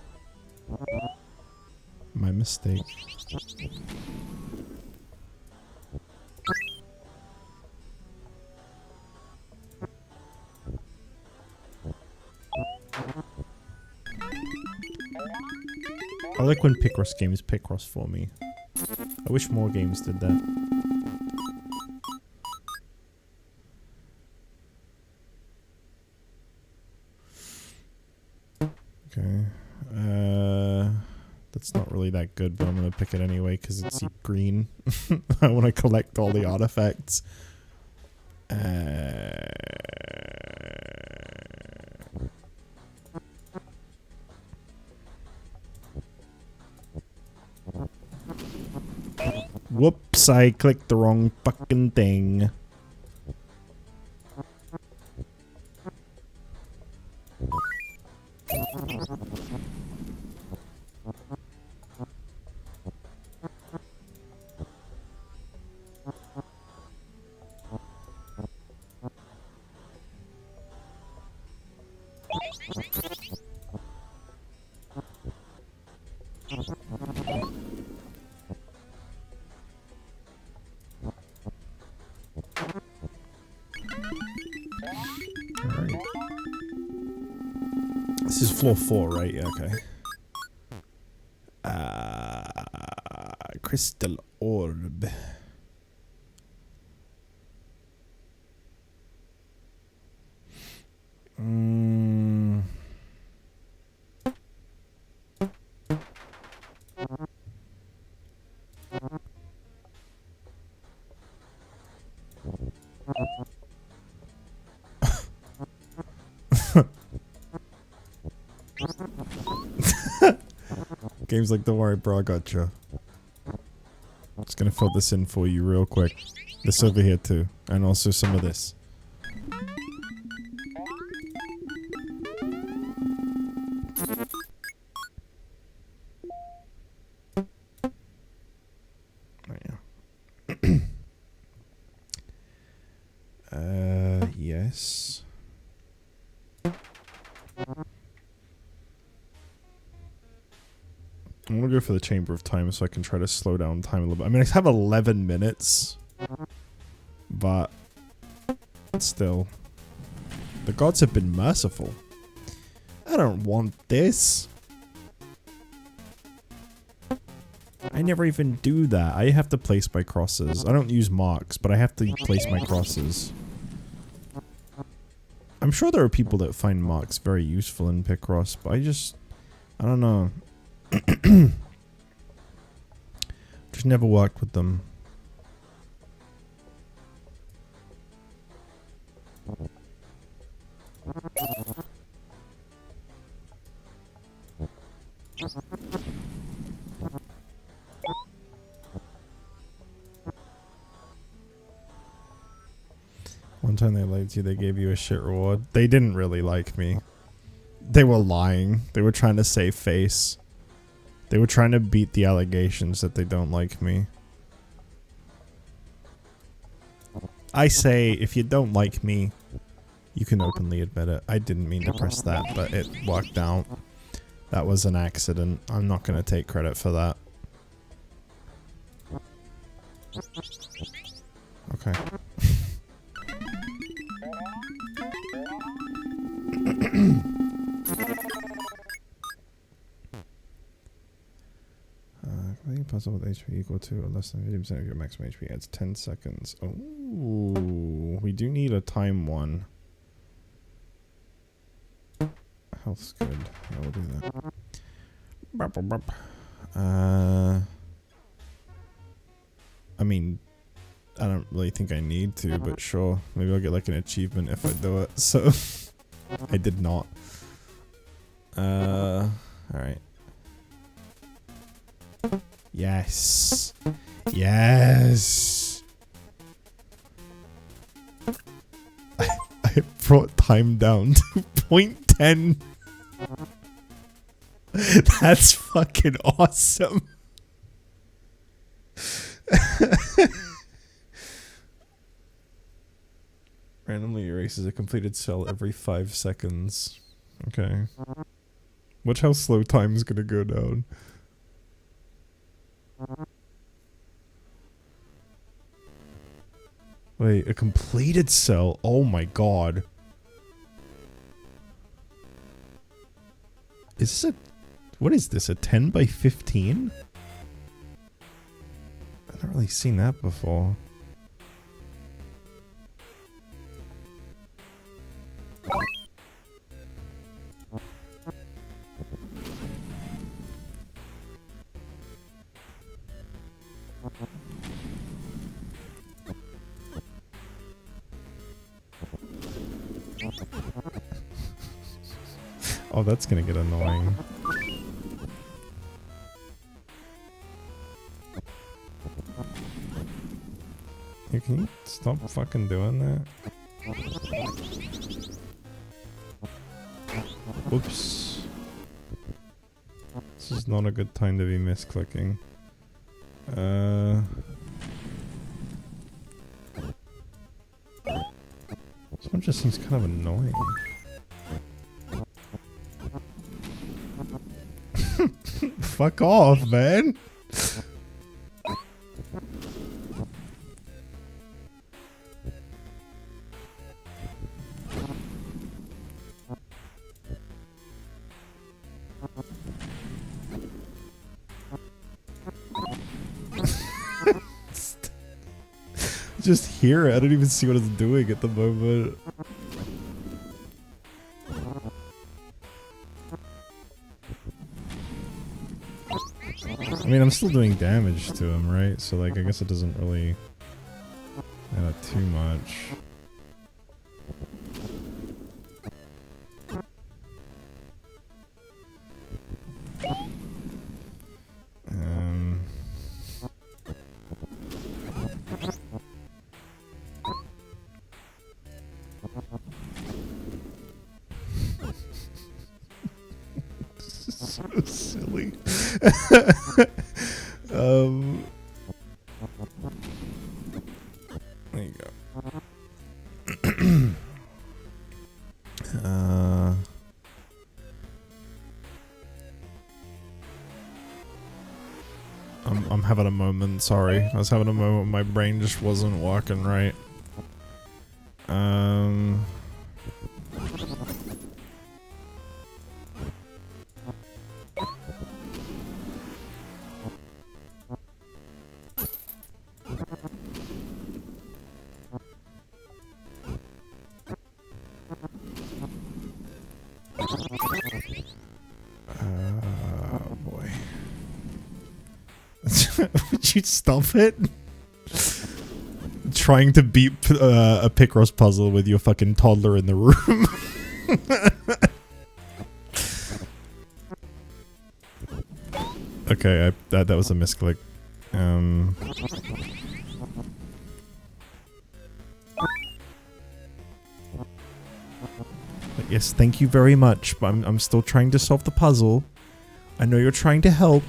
My mistake. I like when Picross games Picross for me. I wish more games did that. Okay. That's not really that good, but I'm gonna pick it anyway because it's green. I want to collect all the artifacts. Whoops, I clicked the wrong fucking thing. Alright. This is floor 4, right? Yeah, okay. Crystal orb. Game's like, don't worry, bro, I gotcha. Just gonna fill this in for you real quick. This over here too, and also some of this. Yes. I'm gonna go for the Chamber of Time so I can try to slow down time a little bit. I mean, I have 11 minutes, but still, the gods have been merciful. I don't want this. I never even do that. I have to place my crosses. I don't use marks, but I have to place my crosses. I'm sure there are people that find marks very useful in Picross, but I don't know. Just never worked with them. One time they lied to you, they gave you a shit reward. They didn't really like me. They were lying. They were trying to save face. They were trying to beat the allegations that they don't like me. I say, if you don't like me, you can openly admit it. I didn't mean to press that, but it worked out. That was an accident. I'm not going to take credit for that. Okay. Completing puzzle with HP equal to or less than 50% of your maximum HP adds 10 seconds. Oh, we do need a time one. Health's good. I will do that. I mean, I don't really think I need to, but sure. Maybe I'll get like an achievement if I do it. So, I did not. Alright. Yes. Yes. I brought time down to 0.10. That's fucking awesome. Randomly erases a completed cell every 5 seconds. Okay. Watch how slow time's gonna go down. Wait, a completed cell? Oh my god. Is this a... What is this, a 10 by 15? I've not really seen that before. Oh, that's gonna get annoying. Hey, can you stop fucking doing that? Oops. This is not a good time to be misclicking. This one just seems kind of annoying. Fuck off, man! Just hear it. I don't even see what it's doing at the moment. I mean, I'm still doing damage to him, right? So, like, I guess it doesn't really matter too much. This is so silly. There you go. I'm having a moment, sorry. I was having a moment, my brain just wasn't working right. Boy. Would you stop it? Trying to beat a Picross puzzle with your fucking toddler in the room. Okay, that was a misclick. Yes, thank you very much, but I'm still trying to solve the puzzle. I know you're trying to help.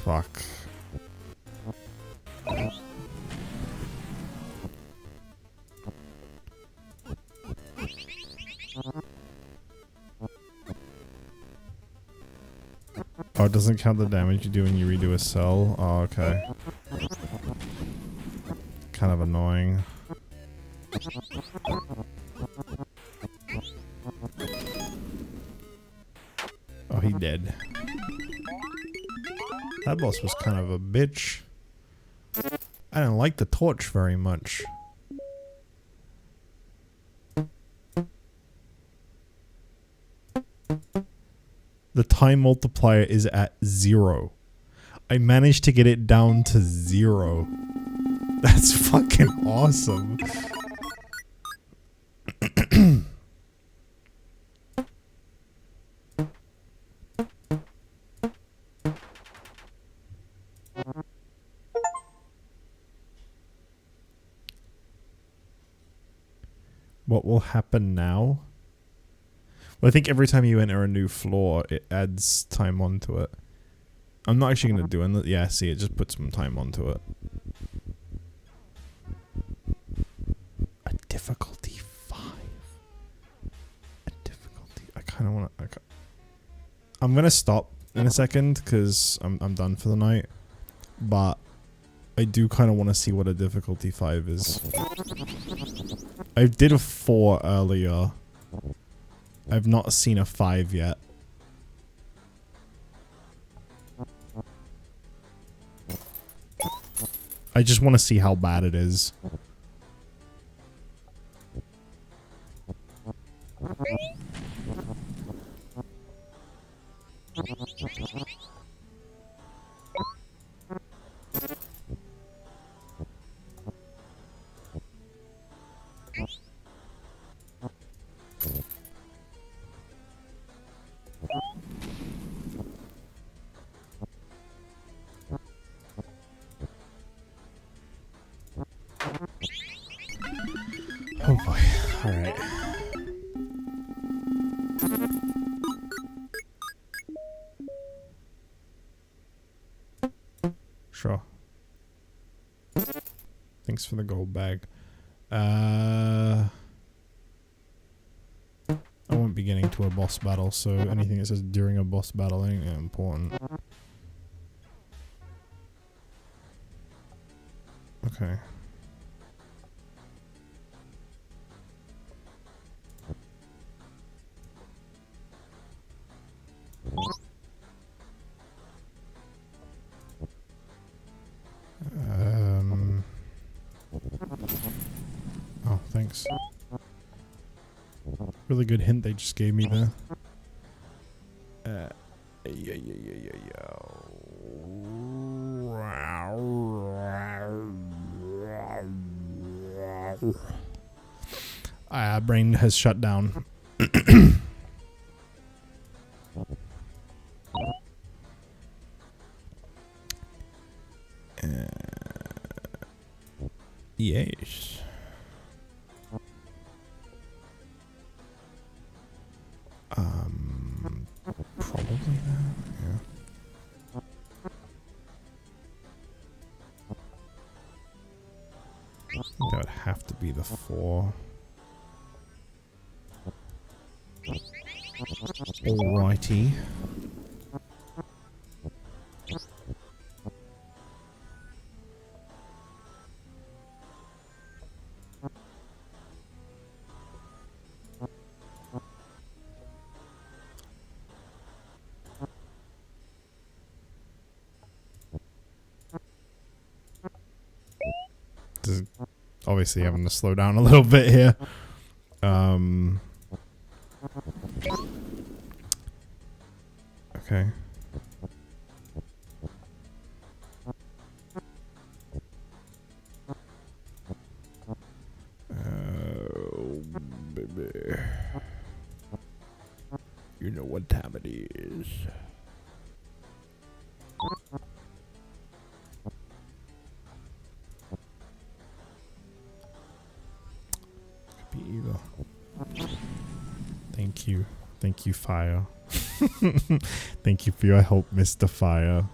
Fuck. Oh, it doesn't count the damage you do when you redo a cell? Oh, okay. Kind of annoying. Oh, he dead. That boss was kind of a bitch. I didn't like the torch very much. The time multiplier is at 0. I managed to get it down to 0. That's fucking awesome. What will happen now? Well, I think every time you enter a new floor, it adds time onto it. I'm not actually going to do it. Yeah, see, it just puts some time onto it. A difficulty 5. A difficulty... I kind of want to... I'm going to stop in a second because I'm done for the night. But I do kind of want to see what a difficulty 5 is. I did a 4 earlier. I've not seen a 5 yet. I just want to see how bad it is. Oh boy. Alright. Sure. Thanks for the gold bag. I won't be getting to a boss battle, so anything that says during a boss battle ain't important. Okay. Oh, thanks. Really good hint they just gave me there. Brain has shut down. Yes. Probably that, yeah. I think that would have to be the 4. Alrighty. Obviously having to slow down a little bit here. Okay. Baby. You know what time it is. Could be either. Thank you. Thank you, Fire. Thank you for your help, Mr. Fire.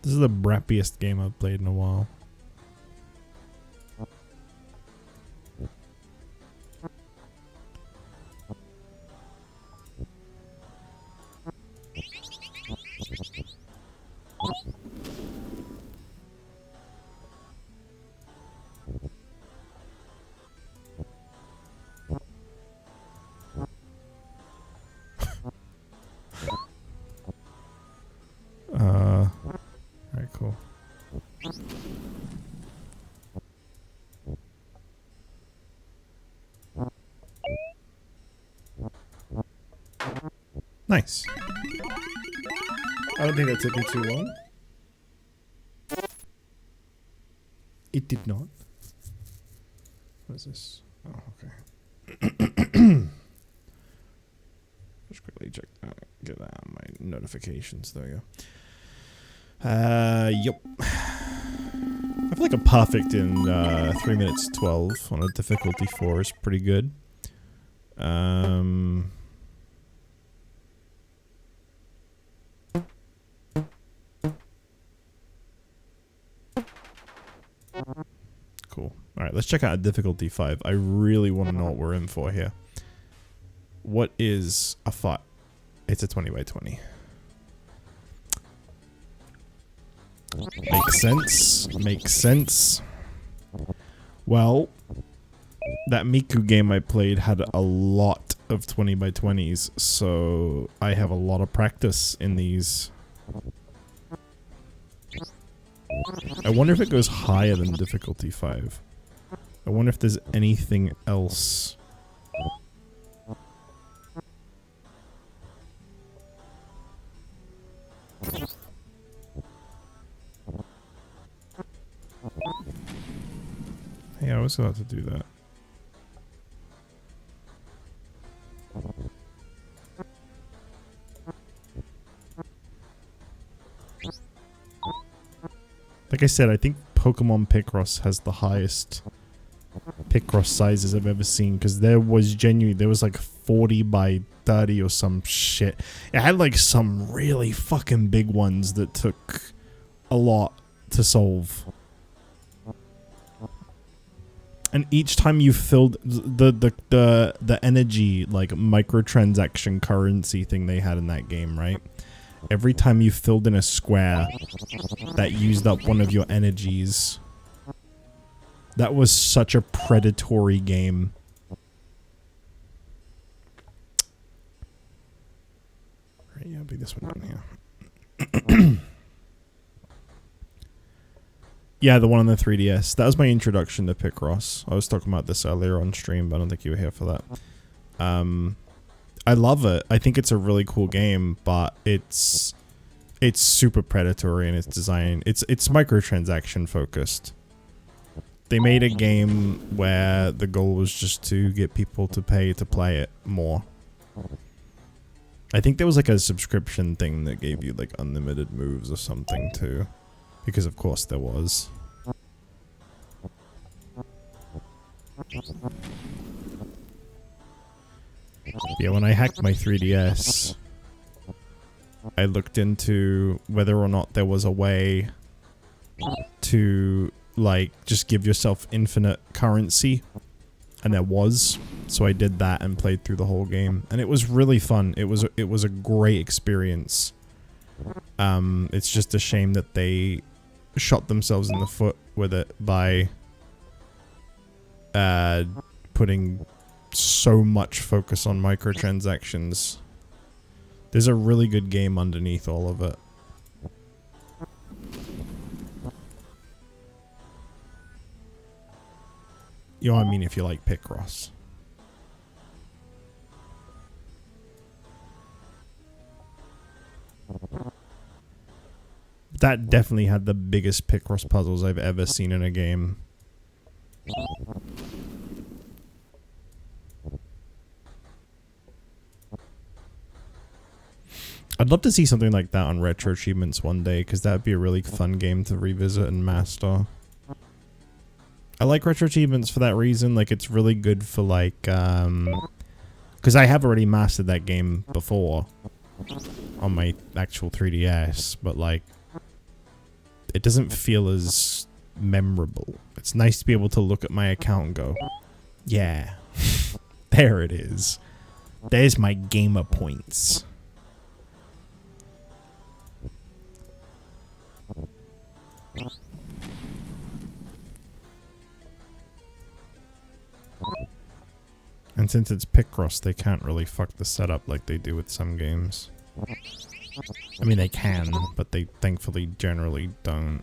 This is the brappiest game I've played in a while. Nice. I don't think that took me too long. It did not. What is this? Oh, okay. Just quickly check that. Get that on my notifications. There we go. Yep. I feel like a perfect in 3 minutes 12 on a difficulty 4 is pretty good. Cool. Alright, let's check out a difficulty 5. I really want to know what we're in for here. What is a fight? It's a 20 by 20. Makes sense. Makes sense. Well, that Miku game I played had a lot of 20 by 20s, so I have a lot of practice in these. I wonder if it goes higher than difficulty 5. I wonder if there's anything else. Yeah, I was about to do that. Like I said, I think Pokemon Picross has the highest Picross sizes I've ever seen, because there was like 40 by 30 or some shit. It had like some really fucking big ones that took a lot to solve. And each time you filled the energy, like microtransaction currency thing they had in that game, right? Every time you filled in a square that used up one of your energies, that was such a predatory game. Right, yeah, I'll be this one down here. Yeah, the one on the 3DS. That was my introduction to Picross. I was talking about this earlier on stream, but I don't think you were here for that. I love it. I think it's a really cool game, but it's super predatory in its design. It's microtransaction focused. They made a game where the goal was just to get people to pay to play it more. I think there was like a subscription thing that gave you like unlimited moves or something too. Because of course there was. Yeah, when I hacked my 3DS, I looked into whether or not there was a way to like just give yourself infinite currency, and there was. So I did that and played through the whole game, and it was really fun. It was a great experience. It's just a shame that they shot themselves in the foot with it by putting so much focus on microtransactions. There's a really good game underneath all of it. You know what I mean, if you like Picross. That definitely had the biggest Picross puzzles I've ever seen in a game. I'd love to see something like that on Retro Achievements one day, because that would be a really fun game to revisit and master. I like Retro Achievements for that reason. Like, it's really good for, like, because I have already mastered that game before on my actual 3DS, but, like, it doesn't feel as memorable. It's nice to be able to look at my account and go, yeah, there it is. There's my gamer points. And since it's Picross, they can't really fuck the setup like they do with some games. I mean, they can, but they thankfully generally don't.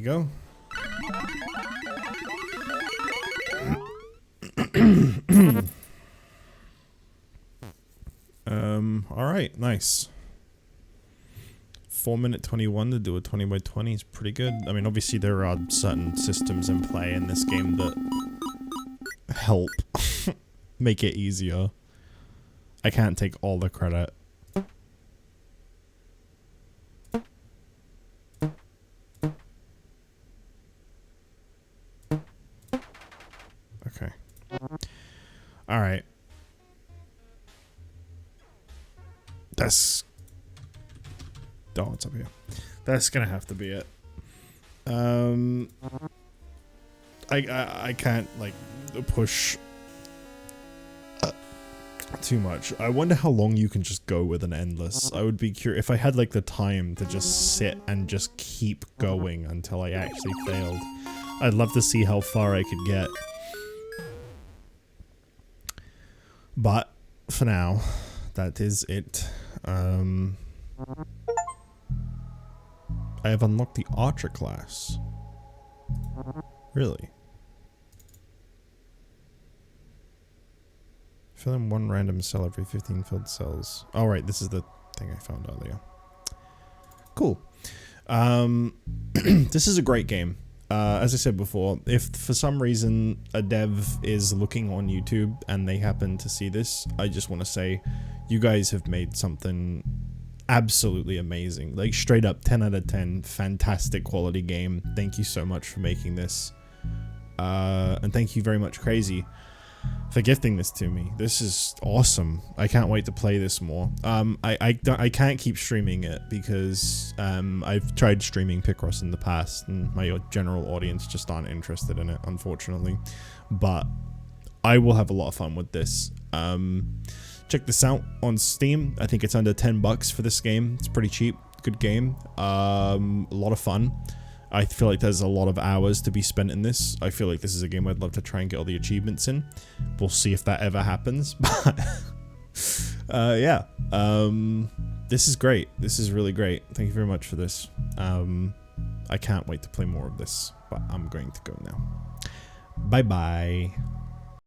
you go. Alright, nice. 4:21 to do a 20 by 20 is pretty good. I mean, obviously there are certain systems in play in this game that help make it easier. I can't take all the credit. Okay. Alright. That's... Oh, it's up here. That's gonna have to be it. I can't, like, push too much. I wonder how long you can just go with an endless. I would be curious if I had, like, the time to just sit and just keep going until I actually failed. I'd love to see how far I could get. But, for now, that is it. I have unlocked the Archer class. Really? Fill in one random cell every 15 filled cells. Oh, right, this is the thing I found earlier. Cool. This is a great game. As I said before, if for some reason a dev is looking on YouTube and they happen to see this, I just want to say you guys have made something absolutely amazing. Like, straight up 10 out of 10, fantastic quality game. Thank you so much for making this. And thank you very much, Crazy, for gifting this to me. This is awesome. I can't wait to play this more. I can't keep streaming it because I've tried streaming Picross in the past and my general audience just aren't interested in it, unfortunately. But I will have a lot of fun with this. Check this out on Steam. I think it's under 10 bucks for this game. It's pretty cheap. Good game. A lot of fun. I feel like there's a lot of hours to be spent in this. I feel like this is a game I'd love to try and get all the achievements in. We'll see if that ever happens. But yeah. This is great. This is really great. Thank you very much for this. I can't wait to play more of this, but I'm going to go now. Bye-bye.